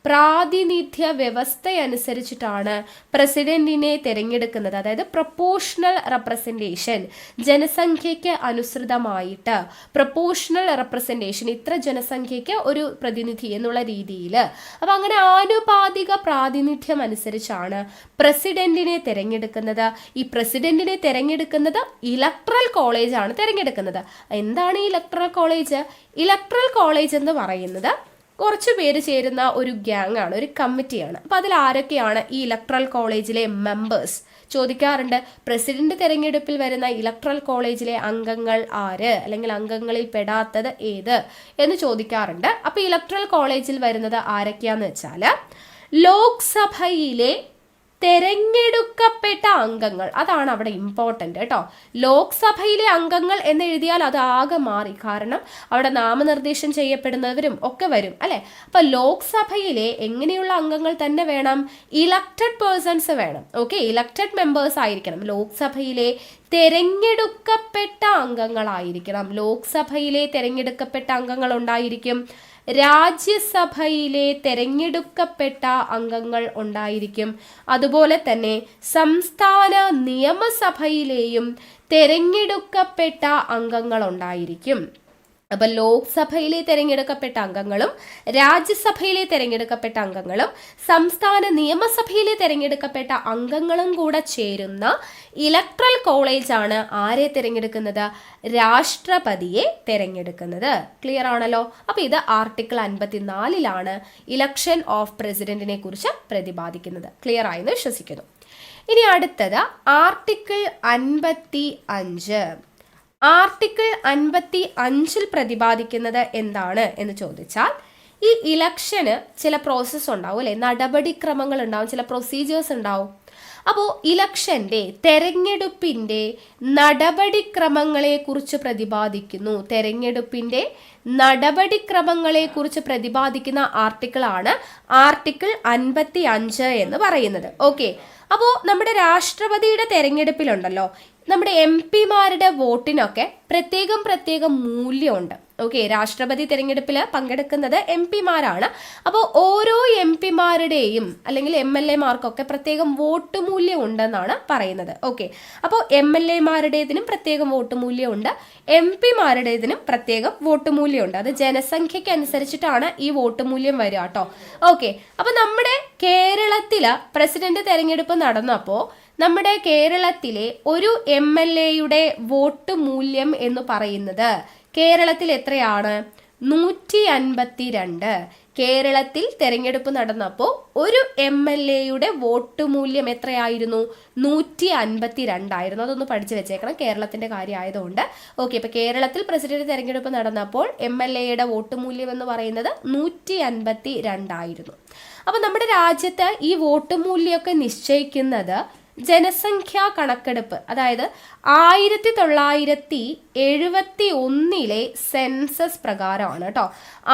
[SPEAKER 1] പ്രാതിനിധ്യ വ്യവസ്ഥയനുസരിച്ചിട്ടാണ് പ്രസിഡന്റിനെ തിരഞ്ഞെടുക്കുന്നത്. അതായത് പ്രൊപ്പോഷണൽ റെപ്രസെന്റേഷൻ, ജനസംഖ്യയ്ക്ക് അനുസൃതമായിട്ട് പ്രൊപ്പോഷണൽ റെപ്രസെന്റേഷൻ, ഇത്ര ജനസംഖ്യയ്ക്ക് ഒരു പ്രതിനിധി എന്നുള്ള രീതിയിൽ. അപ്പം അങ്ങനെ ആനുപാതിക പ്രാതിനിധ്യം അനുസരിച്ചാണ് പ്രസിഡന്റിനെ തിരഞ്ഞെടുക്കുന്നത്. ഈ പ്രസിഡന്റിനെ തിരഞ്ഞെടുക്കുന്നത് ഇലക്ട്രൽ കോളേജാണ് തിരഞ്ഞെടുക്കുന്നത്. എന്താണ് ഈ ഇലക്ട്രൽ കോളേജ്? ഇലക്ട്രൽ കോളേജ് എന്ന് പറയുന്നത് കുറച്ച് പേര് ചേരുന്ന ഒരു ഗ്യാങ് ആണ്, ഒരു കമ്മിറ്റിയാണ്. അപ്പോൾ അതിൽ ആരൊക്കെയാണ് ഈ ഇലക്ട്രൽ കോളേജിലെ മെമ്പേഴ്സ്? ചോദിക്കാറുണ്ട്, പ്രസിഡന്റ് തെരഞ്ഞെടുപ്പിൽ വരുന്ന ഇലക്ട്രൽ കോളേജിലെ അംഗങ്ങൾ ആര്, അല്ലെങ്കിൽ അംഗങ്ങളിൽ പെടാത്തത് ഏത് എന്ന് ചോദിക്കാറുണ്ട്. അപ്പോൾ ഇലക്ട്രൽ കോളേജിൽ വരുന്നത് ആരൊക്കെയാന്ന് വെച്ചാൽ ലോക്സഭയിലെ തെരഞ്ഞെടുക്കപ്പെട്ട അംഗങ്ങൾ. അതാണ് അവിടെ ഇമ്പോർട്ടൻ്റ് കേട്ടോ. ലോക്സഭയിലെ അംഗങ്ങൾ എന്ന് എഴുതിയാൽ അത് ആകെ മാറി, കാരണം അവിടെ നാമനിർദ്ദേശം ചെയ്യപ്പെടുന്നവരും ഒക്കെ വരും, അല്ലെ? അപ്പൊ ലോക്സഭയിലെ എങ്ങനെയുള്ള അംഗങ്ങൾ തന്നെ വേണം? ഇലക്റ്റഡ് പേഴ്സൺസ് വേണം. ഓക്കെ, ഇലക്റ്റഡ് മെമ്പേഴ്സ് ആയിരിക്കണം. ലോക്സഭയിലെ തെരഞ്ഞെടുക്കപ്പെട്ട അംഗങ്ങളായിരിക്കണം. ലോക്സഭയിലെ തെരഞ്ഞെടുക്കപ്പെട്ട അംഗങ്ങൾ ഉണ്ടായിരിക്കും. രാജ്യസഭയിലെ തെരഞ്ഞെടുക്കപ്പെട്ട അംഗങ്ങൾ ഉണ്ടായിരിക്കും. അതുപോലെ തന്നെ സംസ്ഥാന നിയമസഭയിലെയും തെരഞ്ഞെടുക്കപ്പെട്ട അംഗങ്ങൾ ഉണ്ടായിരിക്കും. അപ്പം ലോക്സഭയിലെ തിരഞ്ഞെടുക്കപ്പെട്ട അംഗങ്ങളും രാജ്യസഭയിലെ തിരഞ്ഞെടുക്കപ്പെട്ട അംഗങ്ങളും സംസ്ഥാന നിയമസഭയിലെ തിരഞ്ഞെടുക്കപ്പെട്ട അംഗങ്ങളും കൂടെ ചേരുന്ന ഇലക്ട്രൽ കോളേജാണ് ആരെ തിരഞ്ഞെടുക്കുന്നത്? രാഷ്ട്രപതിയെ തിരഞ്ഞെടുക്കുന്നത്. ക്ലിയർ ആണല്ലോ? അപ്പൊ ഇത് ആർട്ടിക്കിൾ 54 ഇലക്ഷൻ ഓഫ് പ്രസിഡന്റിനെ കുറിച്ച് പ്രതിപാദിക്കുന്നത്. ക്ലിയർ ആയെന്ന് വിശ്വസിക്കുന്നു. ഇനി അടുത്തത് ആർട്ടിക്കിൾ 55. ആർട്ടിക്കിൾ 55 പ്രതിപാദിക്കുന്നത് എന്താണ് എന്ന് ചോദിച്ചാൽ, ഈ ഇലക്ഷന് ചില പ്രോസസ്സ് ഉണ്ടാവും, അല്ലെ? നടപടിക്രമങ്ങൾ ഉണ്ടാവും, ചില പ്രൊസീജിയേഴ്സ് ഉണ്ടാവും. അപ്പോൾ ഇലക്ഷന്റെ തെരഞ്ഞെടുപ്പിന്റെ നടപടിക്രമങ്ങളെ കുറിച്ച് പ്രതിപാദിക്കുന്നു. തെരഞ്ഞെടുപ്പിന്റെ നടപടിക്രമങ്ങളെ കുറിച്ച് പ്രതിപാദിക്കുന്ന ആർട്ടിക്കിളാണ് ആർട്ടിക്കിൾ 55 എന്ന് പറയുന്നത്. ഓക്കെ, അപ്പോൾ നമ്മുടെ രാഷ്ട്രപതിയുടെ തെരഞ്ഞെടുപ്പിലുണ്ടല്ലോ, നമ്മുടെ MP-മാരുടെ വോട്ടിനൊക്കെ പ്രത്യേകം മൂല്യമുണ്ട്. ഓക്കെ, രാഷ്ട്രപതി തിരഞ്ഞെടുപ്പിൽ പങ്കെടുക്കുന്നത് MP-മാരാണ്. അപ്പോൾ ഓരോ MP-മാരുടെയും അല്ലെങ്കിൽ MLA-മാർക്കൊക്കെ പ്രത്യേകം വോട്ട് മൂല്യം ഉണ്ടെന്നാണ് പറയുന്നത്. ഓക്കെ, അപ്പോൾ MLA-മാരുടേതിനും പ്രത്യേകം വോട്ട് മൂല്യമുണ്ട്, MP-മാരുടേതിനും പ്രത്യേകം വോട്ട് മൂല്യമുണ്ട്. അത് ജനസംഖ്യയ്ക്ക് അനുസരിച്ചിട്ടാണ് ഈ വോട്ട് മൂല്യം വരിക കേട്ടോ. ഓക്കെ, അപ്പോൾ നമ്മുടെ കേരളത്തിൽ പ്രസിഡന്റ് തെരഞ്ഞെടുപ്പ് നടന്നപ്പോൾ നമ്മുടെ കേരളത്തിലെ ഒരു MLA-യുടെ വോട്ട് മൂല്യം എന്ന് പറയുന്നത് കേരളത്തിൽ എത്രയാണ്? 152. കേരളത്തിൽ തെരഞ്ഞെടുപ്പ് നടന്നപ്പോൾ ഒരു MLA-യുടെ വോട്ട് മൂല്യം എത്രയായിരുന്നു? 152 അതൊന്ന് പഠിച്ചു വെച്ചേക്കണം, കേരളത്തിന്റെ കാര്യം ആയതുകൊണ്ട്. ഓക്കെ, ഇപ്പൊ കേരളത്തിൽ പ്രസിഡന്റ് തെരഞ്ഞെടുപ്പ് നടന്നപ്പോൾ MLA-യുടെ വോട്ട് മൂല്യം എന്ന് പറയുന്നത് 152. അപ്പൊ നമ്മുടെ രാജ്യത്ത് ഈ വോട്ട് മൂല്യമൊക്കെ നിശ്ചയിക്കുന്നത് ജനസംഖ്യാ കണക്കെടുപ്പ്, അതായത് 1971 സെൻസസ് പ്രകാരമാണ് കേട്ടോ.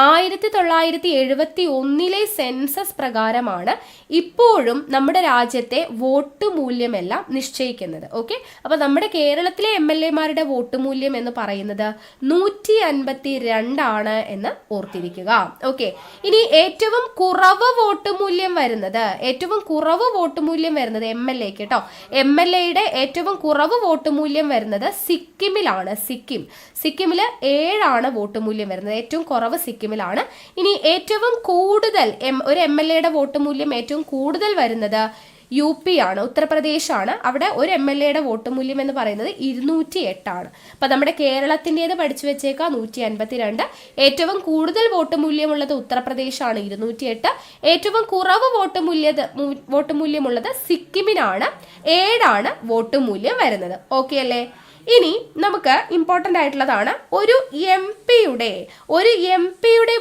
[SPEAKER 1] 1971 സെൻസസ് പ്രകാരമാണ് ഇപ്പോഴും നമ്മുടെ രാജ്യത്തെ വോട്ട് മൂല്യമെല്ലാം നിശ്ചയിക്കുന്നത്. ഓക്കെ, അപ്പൊ നമ്മുടെ കേരളത്തിലെ MLA-മാരുടെ വോട്ട് മൂല്യം എന്ന് പറയുന്നത് 152 എന്ന് ഓർത്തിരിക്കുക. ഓക്കെ, ഇനി ഏറ്റവും കുറവ് വോട്ട് മൂല്യം വരുന്നത് MLA-ക്ക് കേട്ടോ. MLA-യുടെ ഏറ്റവും കുറവ് വോട്ട് മൂല്യം വരുന്നത് സിക്കിമിലാണ്. സിക്കിമില് 7 വോട്ട് മൂല്യം വരുന്നത്, ഏറ്റവും കുറവ് സിക്കിമിലാണ്. ഇനി ഏറ്റവും കൂടുതൽ ഒരു MLA-യുടെ വോട്ട് മൂല്യം ഏറ്റവും കൂടുതൽ വരുന്നത് UP ആണ്, ഉത്തർപ്രദേശാണ്. അവിടെ ഒരു MLA-യുടെ വോട്ട് മൂല്യം എന്ന് പറയുന്നത് 208. അപ്പൊ നമ്മുടെ കേരളത്തിൻ്റെത് പഠിച്ചു വെച്ചേക്കാം 152. ഏറ്റവും കൂടുതൽ വോട്ട് മൂല്യമുള്ളത് ഉത്തർപ്രദേശാണ് 208. ഏറ്റവും കുറവ് വോട്ട് മൂല്യമുള്ളത് സിക്കിമിനാണ്, 7 വോട്ട് മൂല്യം വരുന്നത്. ഓക്കെ അല്ലേ? ഇനി നമുക്ക് ഇമ്പോർട്ടൻ്റ് ആയിട്ടുള്ളതാണ് ഒരു എം പിയുടെ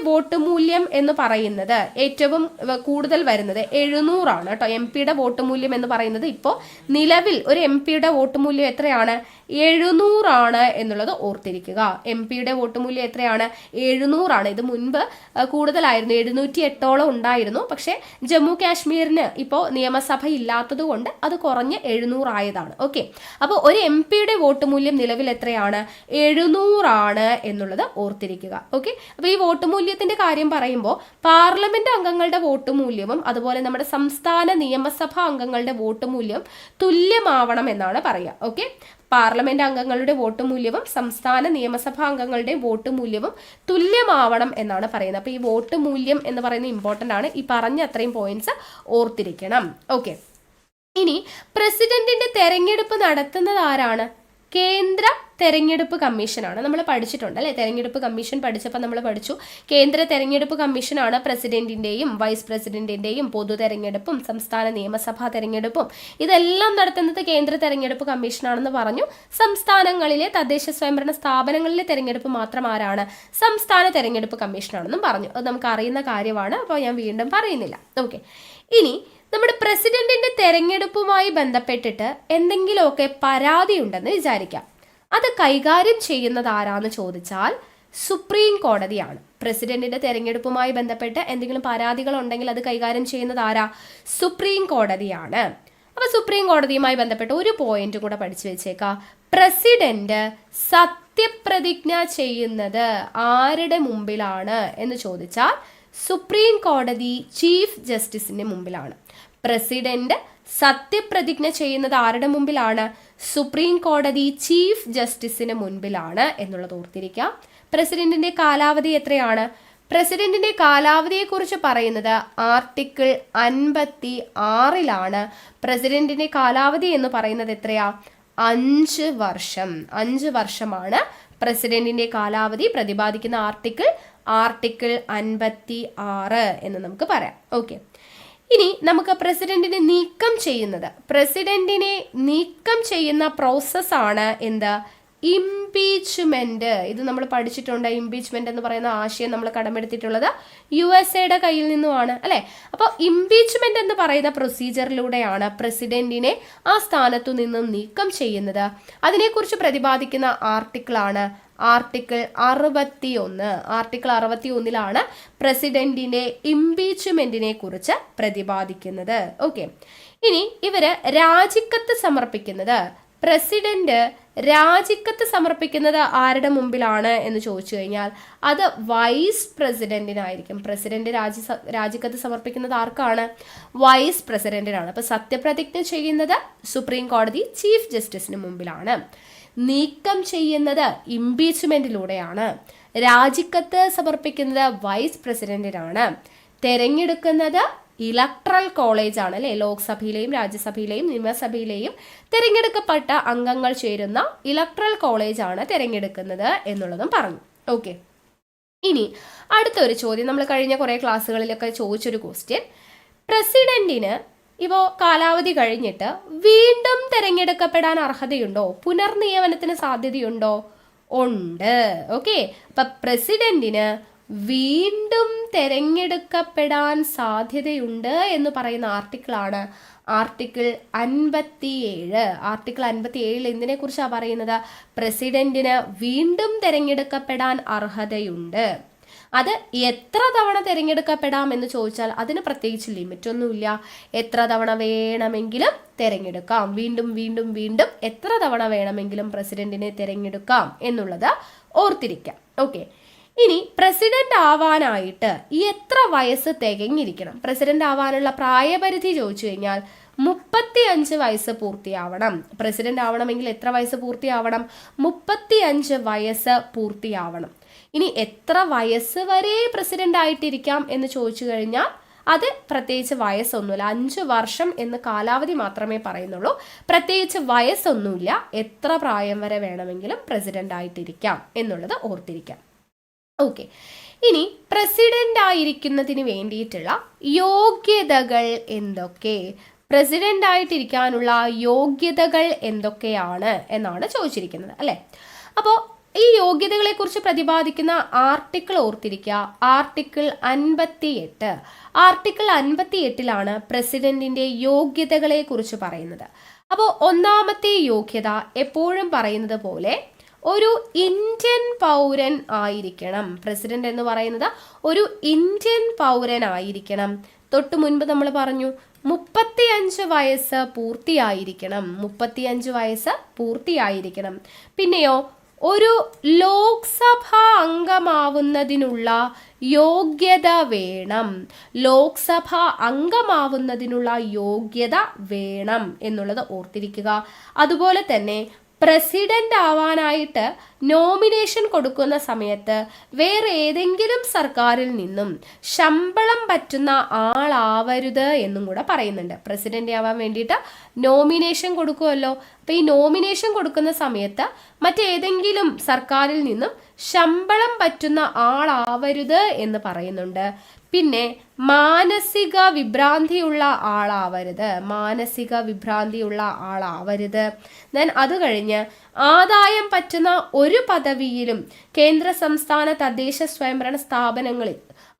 [SPEAKER 1] വോട്ട് മൂല്യം എന്ന് പറയുന്നത് ഏറ്റവും കൂടുതൽ വരുന്നത് 700 കേട്ടോ. എം പിയുടെ വോട്ട് മൂല്യം എന്ന് പറയുന്നത് ഇപ്പോൾ നിലവിൽ ഒരു എം പിയുടെ വോട്ട് മൂല്യം എത്രയാണ്? 700 എന്നുള്ളത് ഓർത്തിരിക്കുക. എം പിയുടെ വോട്ട് മൂല്യം എത്രയാണ്? 700. ഇത് മുൻപ് കൂടുതലായിരുന്നു, 708 ഉണ്ടായിരുന്നു. പക്ഷേ ജമ്മു കാശ്മീരിന് ഇപ്പോൾ നിയമസഭ ഇല്ലാത്തത് കൊണ്ട് അത് കുറഞ്ഞ് 700 ആയതാണ്. ഓക്കെ, അപ്പോൾ ഒരു എം പിയുടെ വോട്ട് മൂല്യം നിലവിൽ എത്രയാണ്? 700 എന്നുള്ളത് ഓർത്തിരിക്കുക. ഓക്കെ, അപ്പോൾ ഈ വോട്ട് മൂല്യത്തിന്റെ കാര്യം പറയുമ്പോൾ പാർലമെന്റ് അംഗങ്ങളുടെ വോട്ട് മൂല്യവും അതുപോലെ നമ്മുടെ സംസ്ഥാന നിയമസഭാ അംഗങ്ങളുടെ വോട്ട് മൂല്യം തുല്യമാവണം എന്നാണ് പറയുക. ഓക്കെ, പാർലമെന്റ് അംഗങ്ങളുടെ വോട്ട് മൂല്യവും സംസ്ഥാന നിയമസഭാ അംഗങ്ങളുടെ വോട്ട് മൂല്യവും തുല്യമാവണം എന്നാണ് പറയുന്നത്. അപ്പോൾ ഈ വോട്ട് മൂല്യം എന്ന് പറയുന്നത് ഇമ്പോർട്ടൻ്റ് ആണ്. ഈ പറഞ്ഞ അത്രയും പോയിന്റ്സ് ഓർത്തിരിക്കണം. ഓക്കെ, ഇനി പ്രസിഡന്റിന്റെ തെരഞ്ഞെടുപ്പ് നടത്തുന്നത് ആരാണ്? കേന്ദ്ര തെരഞ്ഞെടുപ്പ് കമ്മീഷനാണ്. നമ്മൾ പഠിച്ചിട്ടുണ്ട് അല്ലേ? തെരഞ്ഞെടുപ്പ് കമ്മീഷൻ പഠിച്ചപ്പോൾ നമ്മൾ പഠിച്ചു കേന്ദ്ര തെരഞ്ഞെടുപ്പ് കമ്മീഷനാണ് പ്രസിഡന്റിന്റെയും വൈസ് പ്രസിഡന്റിന്റെയും പൊതു തെരഞ്ഞെടുപ്പും സംസ്ഥാന നിയമസഭാ തെരഞ്ഞെടുപ്പും ഇതെല്ലാം നടത്തുന്നത് കേന്ദ്ര തെരഞ്ഞെടുപ്പ് കമ്മീഷനാണെന്ന് പറഞ്ഞു. സംസ്ഥാനങ്ങളിലെ തദ്ദേശ സ്വയംഭരണ സ്ഥാപനങ്ങളിലെ തെരഞ്ഞെടുപ്പ് മാത്രം ആരാണ്? സംസ്ഥാന തെരഞ്ഞെടുപ്പ് കമ്മീഷനാണെന്നും പറഞ്ഞു. അത് നമുക്ക് അറിയുന്ന കാര്യമാണ്, അപ്പോൾ ഞാൻ വീണ്ടും പറയുന്നില്ല. ഓക്കെ, ഇനി നമ്മുടെ പ്രസിഡന്റിന്റെ തെരഞ്ഞെടുപ്പുമായി ബന്ധപ്പെട്ടിട്ട് എന്തെങ്കിലുമൊക്കെ പരാതി ഉണ്ടെന്ന് വിചാരിക്കാം. അത് കൈകാര്യം ചെയ്യുന്നത് ആരാന്ന് ചോദിച്ചാൽ സുപ്രീം കോടതിയാണ്. പ്രസിഡന്റിന്റെ തെരഞ്ഞെടുപ്പുമായി ബന്ധപ്പെട്ട് എന്തെങ്കിലും പരാതികൾ ഉണ്ടെങ്കിൽ അത് കൈകാര്യം ചെയ്യുന്നത് ആരാ? സുപ്രീം കോടതിയാണ്. അപ്പൊ സുപ്രീം കോടതിയുമായി ബന്ധപ്പെട്ട് ഒരു പോയിന്റ് കൂടെ പഠിച്ചു വെച്ചേക്കാം. പ്രസിഡന്റ് സത്യപ്രതിജ്ഞ ചെയ്യുന്നത് ആരുടെ മുമ്പിലാണ് എന്ന് ചോദിച്ചാൽ സുപ്രീം കോടതി ചീഫ് ജസ്റ്റിസിന്റെ മുമ്പിലാണ്. പ്രസിഡന്റ് സത്യപ്രതിജ്ഞ ചെയ്യുന്നത് ആരുടെ മുമ്പിലാണ്? സുപ്രീം കോടതി ചീഫ് ജസ്റ്റിസിന് മുൻപിലാണ് എന്നുള്ളത് ഓർത്തിരിക്കാം. പ്രസിഡന്റിന്റെ കാലാവധി എത്രയാണ്? പ്രസിഡന്റിന്റെ കാലാവധിയെക്കുറിച്ച് പറയുന്നത് ആർട്ടിക്കിൾ 56 പ്രസിഡന്റിന്റെ കാലാവധി എന്ന് പറയുന്നത് എത്രയാ? 5 വർഷം. 5 വർഷമാണ് പ്രസിഡന്റിന്റെ കാലാവധി. പ്രതിപാദിക്കുന്ന ആർട്ടിക്കിൾ 56 എന്ന് നമുക്ക് പറയാം. ഓക്കെ, ഇനി നമുക്ക് പ്രസിഡന്റിനെ നീക്കം ചെയ്യുന്ന പ്രോസസ്സാണ് എന്ത്? ഇംപീച്ച്മെന്റ്. ഇത് നമ്മൾ പഠിച്ചിട്ടുണ്ട്. ഇംപീച്ച്മെന്റ് എന്ന് പറയുന്ന ആശയം നമ്മൾ കടമെടുത്തിട്ടുള്ളത് USA കയ്യിൽ നിന്നുമാണ് അല്ലെ? അപ്പോൾ ഇംപീച്ച്മെന്റ് എന്ന് പറയുന്ന പ്രൊസീജിയറിലൂടെയാണ് പ്രസിഡന്റിനെ ആ സ്ഥാനത്തു നിന്നും നീക്കം ചെയ്യുന്നത്. അതിനെക്കുറിച്ച് പ്രതിപാദിക്കുന്ന ആർട്ടിക്കിളാണ് ആർട്ടിക്കിൾ 61. ആർട്ടിക്കിൾ 61 പ്രസിഡന്റിന്റെ ഇംപീച്ച്മെന്റിനെ കുറിച്ച് പ്രതിപാദിക്കുന്നത്. ഓക്കെ, ഇനി ഇവര് രാജിക്കത്ത് സമർപ്പിക്കുന്നത്, പ്രസിഡന്റ് രാജിക്കത്ത് സമർപ്പിക്കുന്നത് ആരുടെ മുമ്പിലാണ് എന്ന് ചോദിച്ചു കഴിഞ്ഞാൽ അത് വൈസ് പ്രസിഡന്റിനായിരിക്കും. പ്രസിഡന്റ് രാജിക്കത്ത് സമർപ്പിക്കുന്നത് ആർക്കാണ്? വൈസ് പ്രസിഡന്റിനാണ്. അപ്പൊ സത്യപ്രതിജ്ഞ ചെയ്യുന്നത് സുപ്രീം കോടതി ചീഫ് ജസ്റ്റിസിന് മുമ്പിലാണ്. നീക്കം ചെയ്യുന്നത് ഇംപീച്ച്മെന്റിലൂടെയാണ്. രാജിക്കത്ത് സമർപ്പിക്കുന്നത് വൈസ് പ്രസിഡന്റിനാണ്. തെരഞ്ഞെടുക്കുന്നത് ഇലക്ട്രൽ കോളേജ് ആണ് അല്ലെ? ലോക്സഭയിലെയും രാജ്യസഭയിലെയും നിയമസഭയിലെയും തിരഞ്ഞെടുക്കപ്പെട്ട അംഗങ്ങൾ ചേരുന്ന ഇലക്ട്രൽ കോളേജ് ആണ് തിരഞ്ഞെടുക്കുന്നത് എന്നുള്ളതും പറഞ്ഞു. ഓക്കെ, ഇനി അടുത്തൊരു ചോദ്യം, നമ്മൾ കഴിഞ്ഞ കുറെ ക്ലാസ്സുകളിലൊക്കെ ചോദിച്ചൊരു ക്വസ്റ്റ്യൻ. പ്രസിഡന്റിന് ഇപ്പോൾ കാലാവധി കഴിഞ്ഞിട്ട് വീണ്ടും തിരഞ്ഞെടുക്കപ്പെടാൻ അർഹതയുണ്ടോ? പുനർനിയമനത്തിന് സാധ്യതയുണ്ടോ? ഉണ്ട്. ഓക്കെ, അപ്പൊ പ്രസിഡന്റിന് വീണ്ടും തിരഞ്ഞെടുക്കപ്പെടാൻ സാധ്യതയുണ്ട് എന്ന് പറയുന്ന ആർട്ടിക്കിളാണ് ആർട്ടിക്കിൾ 57. ആർട്ടിക്കിൾ 57 എന്തിനെ കുറിച്ചാണ് പറയുന്നത്? പ്രസിഡന്റിന് വീണ്ടും തിരഞ്ഞെടുക്കപ്പെടാൻ അർഹതയുണ്ട്. അത് എത്ര തവണ തിരഞ്ഞെടുക്കപ്പെടാം എന്ന് ചോദിച്ചാൽ അതിന് പ്രത്യേകിച്ച് ലിമിറ്റ് ഒന്നുമില്ല. എത്ര തവണ വേണമെങ്കിലും തിരഞ്ഞെടുക്കാം. വീണ്ടും വീണ്ടും വീണ്ടും എത്ര തവണ വേണമെങ്കിലും പ്രസിഡന്റിനെ തിരഞ്ഞെടുക്കാം എന്നുള്ളത് ഓർത്തിരിക്കാം. ഓക്കെ, ഇനി പ്രസിഡന്റ് ആവാനായിട്ട് എത്ര വയസ്സ് തികഞ്ഞിരിക്കണം? പ്രസിഡന്റ് ആവാനുള്ള പ്രായപരിധി ചോദിച്ചു കഴിഞ്ഞാൽ 35 വയസ്സ് പൂർത്തിയാവണം. പ്രസിഡന്റ് ആവണമെങ്കിൽ എത്ര വയസ്സ് പൂർത്തിയാവണം? 35 വയസ്സ് പൂർത്തിയാവണം. ഇനി എത്ര വയസ്സ് വരെ പ്രസിഡന്റ് ആയിട്ടിരിക്കാം എന്ന് ചോദിച്ചു കഴിഞ്ഞാൽ അത് പ്രത്യേകിച്ച് വയസ്സൊന്നുമില്ല. 5 വർഷം എന്ന് കാലാവധി മാത്രമേ പറയുന്നുള്ളൂ. പ്രത്യേകിച്ച് വയസ്സൊന്നുമില്ല. എത്ര പ്രായം വരെ വേണമെങ്കിലും പ്രസിഡന്റ് ആയിട്ടിരിക്കാം എന്നുള്ളത് ഓർത്തിരിക്കാം. ഓക്കെ, ഇനി പ്രസിഡന്റ് ആയിരിക്കുന്നതിന് വേണ്ടിയിട്ടുള്ള യോഗ്യതകൾ എന്തൊക്കെ? പ്രസിഡന്റ് ആയിട്ടിരിക്കാനുള്ള യോഗ്യതകൾ എന്തൊക്കെയാണ് എന്നാണ് ചോദിച്ചിരിക്കുന്നത് അല്ലെ. അപ്പോൾ ഈ യോഗ്യതകളെക്കുറിച്ച് പ്രതിപാദിക്കുന്ന ആർട്ടിക്കിൾ ഓർത്തിരിക്കുക. ആർട്ടിക്കിൾ 58. ആർട്ടിക്കിൾ 58 പ്രസിഡന്റിന്റെ യോഗ്യതകളെ കുറിച്ച് പറയുന്നത്. അപ്പോൾ ഒന്നാമത്തെ യോഗ്യത എപ്പോഴും പറയുന്നത് പോലെ ഒരു ഇന്ത്യൻ പൗരൻ ആയിരിക്കണം. പ്രസിഡന്റ് എന്ന് പറയുന്നത് ഒരു ഇന്ത്യൻ പൗരൻ ആയിരിക്കണം. തൊട്ടു മുൻപ് നമ്മൾ പറഞ്ഞു 35 വയസ്സ് പൂർത്തിയായിരിക്കണം. 35 വയസ്സ് പൂർത്തിയായിരിക്കണം. പിന്നെയോ ഒരു ലോക്സഭാ അംഗമാവുന്നതിനുള്ള യോഗ്യത വേണം. ലോക്സഭാ അംഗമാവുന്നതിനുള്ള യോഗ്യത വേണം എന്നുള്ളത് ഓർത്തിരിക്കുക. അതുപോലെ തന്നെ പ്രസിഡന്റ് ആവാനായിട്ട് നോമിനേഷൻ കൊടുക്കുന്ന സമയത്ത് വേറെ ഏതെങ്കിലും സർക്കാരിൽ നിന്നും ശമ്പളം പറ്റുന്ന ആളാവരുത് എന്നും കൂടെ പറയുന്നുണ്ട്. പ്രസിഡന്റ് ആവാൻ വേണ്ടിയിട്ട് നോമിനേഷൻ കൊടുക്കുമല്ലോ. അപ്പൊ ഈ നോമിനേഷൻ കൊടുക്കുന്ന സമയത്ത് മറ്റേതെങ്കിലും സർക്കാരിൽ നിന്നും ശമ്പളം പറ്റുന്ന ആളാവരുത് എന്ന് പറയുന്നുണ്ട്. പിന്നെ മാനസിക വിഭ്രാന്തിയുള്ള ആളാവരുത്. മാനസിക വിഭ്രാന്തിയുള്ള ആളാവരുത്. ദെൻ അത് കഴിഞ്ഞ് ആദായം പറ്റുന്ന ഒരു പദവിയിലും കേന്ദ്ര സംസ്ഥാന തദ്ദേശ സ്വയംഭരണ സ്ഥാപനങ്ങളിൽ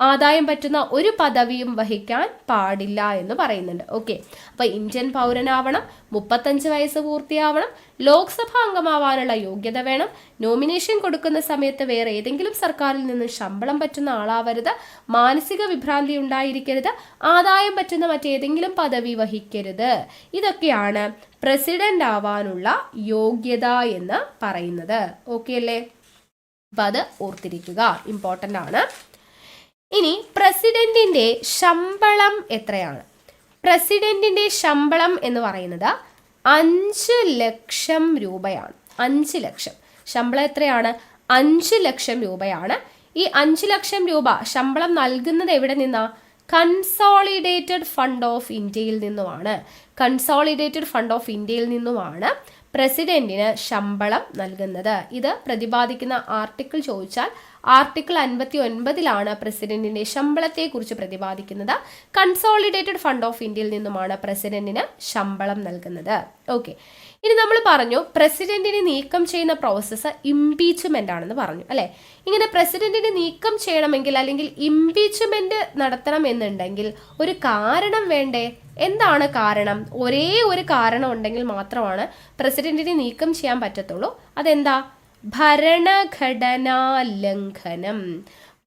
[SPEAKER 1] ആദായം പറ്റുന്ന ഒരു പദവിയും വഹിക്കാൻ പാടില്ല എന്ന് പറയുന്നുണ്ട്. ഓക്കെ, അപ്പൊ ഇന്ത്യൻ പൗരനാവണം, 35 വയസ്സ് പൂർത്തിയാവണം, ലോക്സഭാ അംഗമാവാനുള്ള യോഗ്യത വേണം, നോമിനേഷൻ കൊടുക്കുന്ന സമയത്ത് വേറെ ഏതെങ്കിലും സർക്കാരിൽ നിന്ന് ശമ്പളം പറ്റുന്ന ആളാവരുത്, മാനസിക വിഭ്രാന്തി ഉണ്ടായിരിക്കരുത്, ആദായം പറ്റുന്ന മറ്റേതെങ്കിലും പദവി വഹിക്കരുത്. ഇതൊക്കെയാണ് പ്രസിഡന്റ് ആവാനുള്ള യോഗ്യത എന്ന് പറയുന്നത്. ഓക്കെ അല്ലേ? അപ്പൊ അത് ഓർത്തിരിക്കുക, ഇമ്പോർട്ടൻ്റ് ആണ്. ഇനി പ്രസിഡന്റിന്റെ ശമ്പളം എത്രയാണ്? പ്രസിഡന്റിന്റെ ശമ്പളം എന്ന് പറയുന്നത് 5 ലക്ഷം രൂപയാണ്. 5 ലക്ഷം ശമ്പളം എത്രയാണ്? 5 ലക്ഷം രൂപയാണ്. ഈ 5 ലക്ഷം രൂപ ശമ്പളം നൽകുന്നത് എവിടെ നിന്നാ? കൺസോളിഡേറ്റഡ് ഫണ്ട് ഓഫ് ഇന്ത്യയിൽ നിന്നുമാണ്. കൺസോളിഡേറ്റഡ് ഫണ്ട് ഓഫ് ഇന്ത്യയിൽ നിന്നുമാണ് പ്രസിഡന്റിന് ശമ്പളം നൽകുന്നത്. ഇത് പ്രതിപാദിക്കുന്ന ആർട്ടിക്കിൾ ചോദിച്ചാൽ ആർട്ടിക്കിൾ 59 പ്രസിഡന്റിന്റെ ശമ്പളത്തെ കുറിച്ച് പ്രതിപാദിക്കുന്നത്. കൺസോളിഡേറ്റഡ് ഫണ്ട് ഓഫ് ഇന്ത്യയിൽ നിന്നുമാണ് പ്രസിഡന്റിന് ശമ്പളം നൽകുന്നത്. ഓക്കെ, ഇനി നമ്മൾ പറഞ്ഞു പ്രസിഡന്റിനെ നീക്കം ചെയ്യുന്ന പ്രോസസ്സ് ഇംപീച്ച്മെന്റ് ആണെന്ന് പറഞ്ഞു അല്ലെ. ഇങ്ങനെ പ്രസിഡന്റിനെ നീക്കം ചെയ്യണമെങ്കിൽ അല്ലെങ്കിൽ ഇംപീച്ച്മെന്റ് നടത്തണം എന്നുണ്ടെങ്കിൽ ഒരു കാരണം വേണ്ടേ? എന്താണ് കാരണം? ഒരേ ഒരു കാരണം ഉണ്ടെങ്കിൽ മാത്രമാണ് പ്രസിഡന്റിനെ നീക്കം ചെയ്യാൻ പറ്റത്തുള്ളൂ. അതെന്താ? ഭരണഘടനാ ലംഘനം.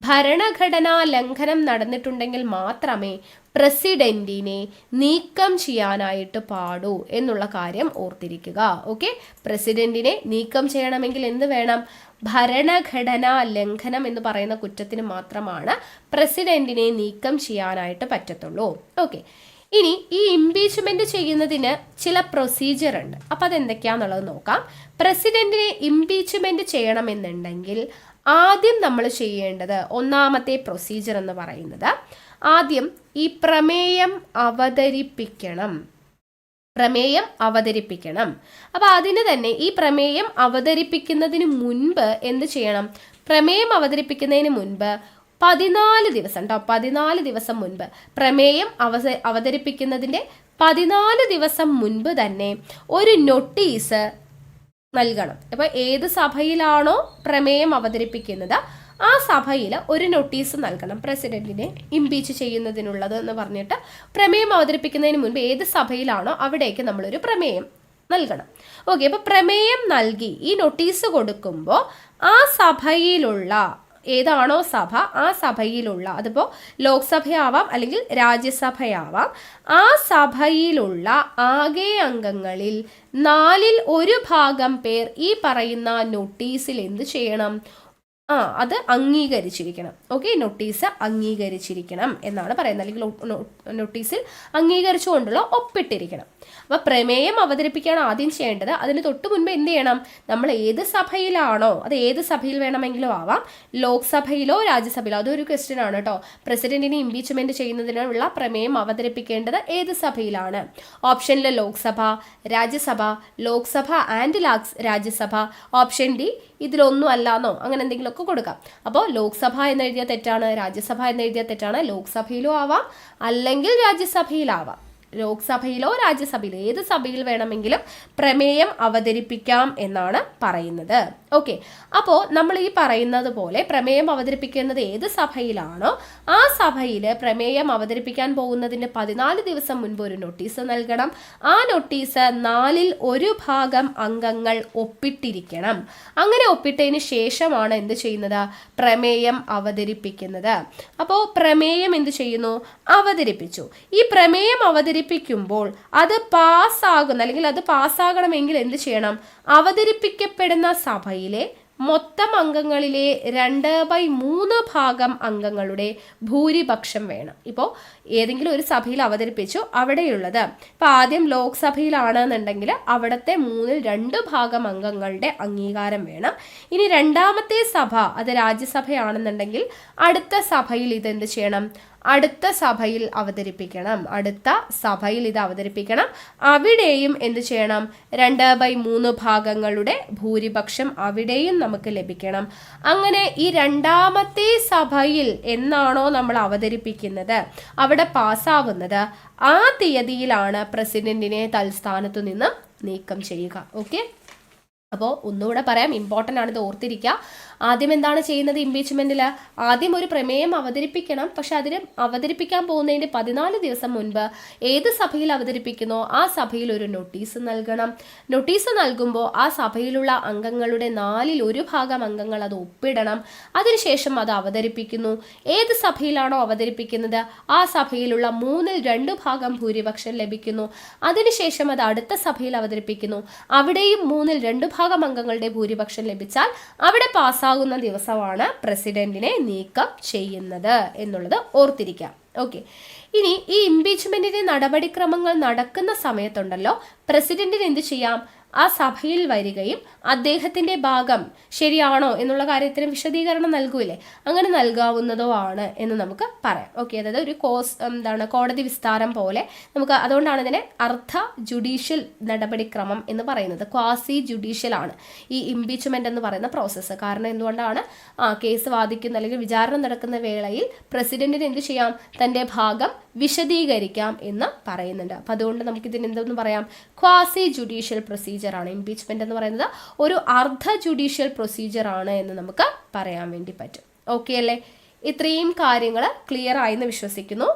[SPEAKER 1] ഭരണഘടനാ ലംഘനം നടന്നിട്ടുണ്ടെങ്കിൽ മാത്രമേ പ്രസിഡന്റിനെ നീക്കം ചെയ്യാനായിട്ട് പാടൂ എന്നുള്ള കാര്യം ഓർത്തിരിക്കുക. ഓക്കെ, പ്രസിഡന്റിനെ നീക്കം ചെയ്യണമെങ്കിൽ എന്ത് വേണം? ഭരണഘടനാ ലംഘനം എന്ന് പറയുന്ന കുറ്റത്തിന് മാത്രമാണ് പ്രസിഡന്റിനെ നീക്കം ചെയ്യാനായിട്ട് പറ്റത്തുള്ളൂ. ഓക്കെ, ഇനി ഈ ഇംപീച്ച്മെന്റ് ചെയ്യുന്നതിന് ചില പ്രൊസീജിയർ ഉണ്ട്. അപ്പൊ അതെന്തൊക്കെയാന്നുള്ളത് നോക്കാം. പ്രസിഡന്റിനെ ഇംപീച്ച്മെന്റ് ചെയ്യണമെന്നുണ്ടെങ്കിൽ ആദ്യം നമ്മൾ ചെയ്യേണ്ടത് ഒന്നാമത്തെ പ്രൊസീജിയർ എന്ന് പറയുന്നത് ആദ്യം ഈ പ്രമേയം അവതരിപ്പിക്കണം. പ്രമേയം അവതരിപ്പിക്കണം. അപ്പൊ അതിന് തന്നെ ഈ പ്രമേയം അവതരിപ്പിക്കുന്നതിന് മുൻപ് എന്ത് ചെയ്യണം? പ്രമേയം അവതരിപ്പിക്കുന്നതിന് മുൻപ് 14 ദിവസം 14 ദിവസം മുൻപ്, പ്രമേയം അവതരിപ്പിക്കുന്നതിൻ്റെ 14 ദിവസം മുൻപ് തന്നെ ഒരു നോട്ടീസ് നൽകണം. അപ്പോൾ ഏത് സഭയിലാണോ പ്രമേയം അവതരിപ്പിക്കുന്നത് ആ സഭയിൽ ഒരു നോട്ടീസ് നൽകണം പ്രസിഡന്റിനെ ഇംപീച്ച് ചെയ്യുന്നതിനുള്ളത് എന്ന് പറഞ്ഞിട്ട്. പ്രമേയം അവതരിപ്പിക്കുന്നതിന് മുൻപ് ഏത് സഭയിലാണോ അവിടേക്ക് നമ്മളൊരു പ്രമേയം നൽകണം. ഓക്കെ, അപ്പോൾ പ്രമേയം നൽകി ഈ നോട്ടീസ് കൊടുക്കുമ്പോൾ ആ സഭയിലുള്ള ഏതാണോ സഭ ആ സഭയിലുള്ള, അതിപ്പോൾ ലോക്സഭയാവാം അല്ലെങ്കിൽ രാജ്യസഭയാവാം, ആ സഭയിലുള്ള ആകെ അംഗങ്ങളിൽ 1/4 ഭാഗം പേർ ഈ പറയുന്ന നോട്ടീസിൽ എന്ത് ചെയ്യണം? അത് അംഗീകരിച്ചിരിക്കണം. ഓക്കെ, നോട്ടീസ് അംഗീകരിച്ചിരിക്കണം എന്നാണ് പറയുന്നത്, അല്ലെങ്കിൽ നോട്ടീസിൽ അംഗീകരിച്ചുകൊണ്ടുള്ള ഒപ്പിട്ടിരിക്കണം. അപ്പോൾ പ്രമേയം അവതരിപ്പിക്കുകയാണ് ആദ്യം ചെയ്യേണ്ടത്. അതിന് തൊട്ട് മുൻപ് എന്ത് ചെയ്യണം? നമ്മൾ ഏത് സഭയിലാണോ, അത് ഏത് സഭയിൽ വേണമെങ്കിലും ആവാം, ലോക്സഭയിലോ രാജ്യസഭയിലോ, അതൊരു ക്വസ്റ്റ്യൻ ആണ് കേട്ടോ. പ്രസിഡന്റിനെ ഇംപീച്ച്മെന്റ് ചെയ്യുന്നതിനുള്ള പ്രമേയം അവതരിപ്പിക്കേണ്ടത് ഏത് സഭയിലാണ്? ഓപ്ഷനിൽ Lok Sabha, Rajya Sabha, Lok Sabha and Rajya Sabha, option D ഇതിലൊന്നും അല്ലാന്നോ അങ്ങനെ എന്തെങ്കിലുമൊക്കെ കൊടുക്കാം. അപ്പോൾ ലോക്സഭ എന്നെഴുതിയ തെറ്റാണ്, രാജ്യസഭ എന്നെഴുതിയ തെറ്റാണ്. ലോക്സഭയിലും ആവാം അല്ലെങ്കിൽ രാജ്യസഭയിലാവാം. ലോക്സഭയിലോ രാജ്യസഭയിലോ ഏത് സഭയിൽ വേണമെങ്കിലും പ്രമേയം അവതരിപ്പിക്കാം എന്നാണ് പറയുന്നത്. ഓക്കെ, അപ്പോൾ നമ്മൾ ഈ പറയുന്നത് പോലെ പ്രമേയം അവതരിപ്പിക്കുന്നത് ഏത് സഭയിലാണോ ആ സഭയിൽ പ്രമേയം അവതരിപ്പിക്കാൻ പോകുന്നതിന് 14 ദിവസം മുൻപ് ഒരു നോട്ടീസ് നൽകണം. ആ നോട്ടീസ് 1/4 അംഗങ്ങൾ ഒപ്പിട്ടിരിക്കണം. അങ്ങനെ ഒപ്പിട്ടതിന് ശേഷമാണ് എന്ത് ചെയ്യുന്നത്? പ്രമേയം അവതരിപ്പിക്കുന്നത്. അപ്പോൾ പ്രമേയം എന്ത് ചെയ്യുന്നു? അവതരിപ്പിച്ചു. ഈ പ്രമേയം അവതരിപ്പിക്കുമ്പോൾ അത് പാസ്സാകുന്ന അല്ലെങ്കിൽ അത് പാസ്സാകണമെങ്കിൽ എന്ത് ചെയ്യണം? അവതരിപ്പിക്കപ്പെടുന്ന സഭയിലെ മൊത്തം അംഗങ്ങളിലെ 2/3 അംഗങ്ങളുടെ ഭൂരിപക്ഷം വേണം. ഇപ്പോൾ ഏതെങ്കിലും ഒരു സഭയിൽ അവതരിപ്പിച്ചു, അവിടെയുള്ളത് ഇപ്പോൾ ആദ്യം ലോക്സഭയിലാണെന്നുണ്ടെങ്കിൽ അവിടുത്തെ 2/3 അംഗങ്ങളുടെ അംഗീകാരം വേണം. ഇനി രണ്ടാമത്തെ സഭ അത് രാജ്യസഭയാണെന്നുണ്ടെങ്കിൽ അടുത്ത സഭയിൽ ഇതെന്ത് ചെയ്യണം? അടുത്ത സഭയിൽ അവതരിപ്പിക്കണം. അടുത്ത സഭയിൽ ഇത് അവതരിപ്പിക്കണം. അവിടെയും എന്ത് ചെയ്യണം? 2/3 ഭൂരിപക്ഷം അവിടെയും നമുക്ക് ലഭിക്കണം. അങ്ങനെ ഈ രണ്ടാമത്തെ സഭയിൽ എന്നാണോ നമ്മൾ അവതരിപ്പിക്കുന്നത് അവിടെ പാസ്സാവുന്നത് ആ തീയതിയിലാണ് പ്രസിഡന്റിനെ തൽസ്ഥാനത്തു നിന്ന് നീക്കം ചെയ്യുക. ഓക്കെ, അപ്പോൾ ഒന്നുകൂടെ പറയാം, ഇമ്പോർട്ടൻ്റ് ആണ്, ഇത് ഓർത്തിരിക്കുക. ആദ്യം എന്താണ് ചെയ്യുന്നത്? ഇംപീച്ച്മെന്റിൽ ആദ്യം ഒരു പ്രമേയം അവതരിപ്പിക്കണം. പക്ഷെ അതിന് അവതരിപ്പിക്കാൻ പോകുന്നതിൻ്റെ 14 ദിവസം മുൻപ് ഏത് സഭയിൽ അവതരിപ്പിക്കുന്നോ ആ സഭയിൽ ഒരു നോട്ടീസ് നൽകണം. നോട്ടീസ് നൽകുമ്പോൾ ആ സഭയിലുള്ള അംഗങ്ങളുടെ 1/4 അംഗങ്ങൾ അത് ഒപ്പിടണം. അതിനുശേഷം അത് അവതരിപ്പിക്കുന്നു. ഏത് സഭയിലാണോ അവതരിപ്പിക്കുന്നത് ആ സഭയിലുള്ള 2/3 ഭൂരിപക്ഷം ലഭിക്കുന്നു. അതിനുശേഷം അത് അടുത്ത സഭയിൽ അവതരിപ്പിക്കുന്നു. അവിടെയും 2/3 അംഗങ്ങളുടെ ഭൂരിപക്ഷം ലഭിച്ചാൽ അവിടെ പാസ്സാകുന്ന ദിവസമാണ് പ്രസിഡന്റിനെ നീക്കം ചെയ്യുന്നത് എന്നുള്ളത് ഓർത്തിരിക്കാം. ഓക്കെ, ഇനി ഈ ഇംപീച്ച്മെന്റിന്റെ നടപടിക്രമങ്ങൾ നടക്കുന്ന സമയത്തുണ്ടല്ലോ പ്രസിഡന്റിന് എന്ത് ചെയ്യാം? ആ സഭയിൽ വരികയും അദ്ദേഹത്തിന്റെ ഭാഗം ശരിയാണോ എന്നുള്ള കാര്യത്തിന് വിശദീകരണം നൽകൂലേ, അങ്ങനെ നൽകാവുന്നതോ ആണ് എന്ന് നമുക്ക് പറയാം. ഓക്കെ, അതായത് ഒരു കോടതി വിസ്താരം പോലെ നമുക്ക്, അതുകൊണ്ടാണ് ഇതിനെ അർദ്ധ ജുഡീഷ്യൽ നടപടിക്രമം എന്ന് പറയുന്നത്. ക്വാസി ജുഡീഷ്യൽ ആണ് ഈ ഇംപീച്ച്മെന്റ് എന്ന് പറയുന്ന പ്രോസസ്സ്. കാരണം എന്തുകൊണ്ടാണ്? കേസ് വാദിക്കുന്ന അല്ലെങ്കിൽ വിചാരണ നടക്കുന്ന വേളയിൽ പ്രസിഡന്റിന് എന്ത് ചെയ്യാം? തന്റെ ഭാഗം വിശദീകരിക്കാം എന്ന് പറയുന്നുണ്ട്. അപ്പം അതുകൊണ്ട് നമുക്കിതിന് എന്തെന്ന് പറയാം? ക്വാസി ജുഡീഷ്യൽ പ്രൊസീജിയർ ആണ്. ഇംപീച്ച്മെന്റ് എന്ന് പറയുന്നത് ഒരു അർദ്ധ ജുഡീഷ്യൽ പ്രൊസീജിയർ ആണ് എന്ന് നമുക്ക് പറയാൻ വേണ്ടി പറ്റും. ഓക്കെ അല്ലേ? ഇത്രയും കാര്യങ്ങൾ ക്ലിയർ ആയെന്ന് വിശ്വസിക്കുന്നു.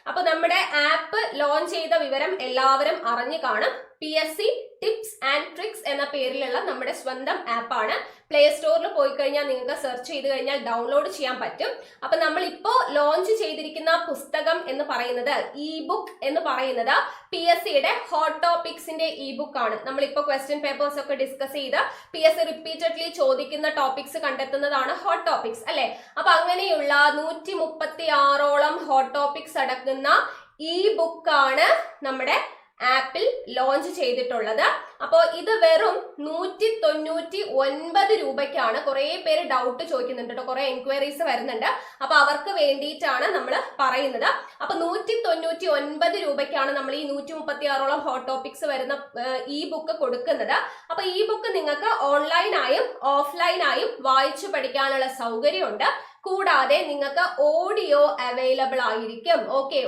[SPEAKER 1] അപ്പൊ നമ്മുടെ ആപ്പ് ലോഞ്ച് ചെയ്ത വിവരം എല്ലാവരും അറിഞ്ഞു കാണും. PSC ടിപ്സ് ആൻഡ് ട്രിക്സ് എന്ന പേരിലുള്ള നമ്മുടെ സ്വന്തം ആപ്പാണ്. പ്ലേ സ്റ്റോറിൽ പോയി കഴിഞ്ഞാൽ നിങ്ങൾക്ക് സെർച്ച് ചെയ്ത് കഴിഞ്ഞാൽ ഡൗൺലോഡ് ചെയ്യാൻ പറ്റും. അപ്പൊ നമ്മൾ ഇപ്പോൾ ലോഞ്ച് ചെയ്തിരിക്കുന്ന പുസ്തകം എന്ന് പറയുന്നത് ബുക്ക് എന്ന് പറയുന്നത് PSCയുടെ ഹോട്ട് ടോപ്പിക്സിന്റെ ബുക്ക് ആണ്. നമ്മളിപ്പോൾ ക്വസ്റ്റ്യൻ പേപ്പേഴ്സ് ഒക്കെ ഡിസ്കസ് ചെയ്ത് PSC റിപ്പീറ്റഡ്ലി ചോദിക്കുന്ന ടോപ്പിക്സ് കണ്ടെത്തുന്നതാണ് ഹോട്ട് ടോപ്പിക്സ് അല്ലെ. അപ്പൊ അങ്ങനെയുള്ള 136ഓളം ഹോട്ട് ടോപ്പിക്സ് അടങ്ങുന്ന ബുക്കാണ് നമ്മുടെ ആപ്പിൽ ലോഞ്ച് ചെയ്തിട്ടുള്ളത്. അപ്പോൾ ഇത് വെറും 199 രൂപയ്ക്കാണ്. കുറെ പേര് ഡൗട്ട് ചോദിക്കുന്നുണ്ട് കേട്ടോ, കുറെ എൻക്വയറീസ് വരുന്നുണ്ട്. അപ്പൊ അവർക്ക് വേണ്ടിയിട്ടാണ് നമ്മൾ പറയുന്നത്. അപ്പൊ 199 രൂപയ്ക്കാണ് നമ്മൾ ഈ 136ഓളം ഹോട്ട് ടോപ്പിക്സ് വരുന്ന ബുക്ക് കൊടുക്കുന്നത്. അപ്പൊ ബുക്ക് നിങ്ങൾക്ക് ഓൺലൈനായും ഓഫ്ലൈനായും വായിച്ചു പഠിക്കാനുള്ള സൗകര്യമുണ്ട്. കൂടാതെ നിങ്ങൾക്ക് ഓഡിയോ അവൈലബിൾ ആയിരിക്കും. ഓക്കെ,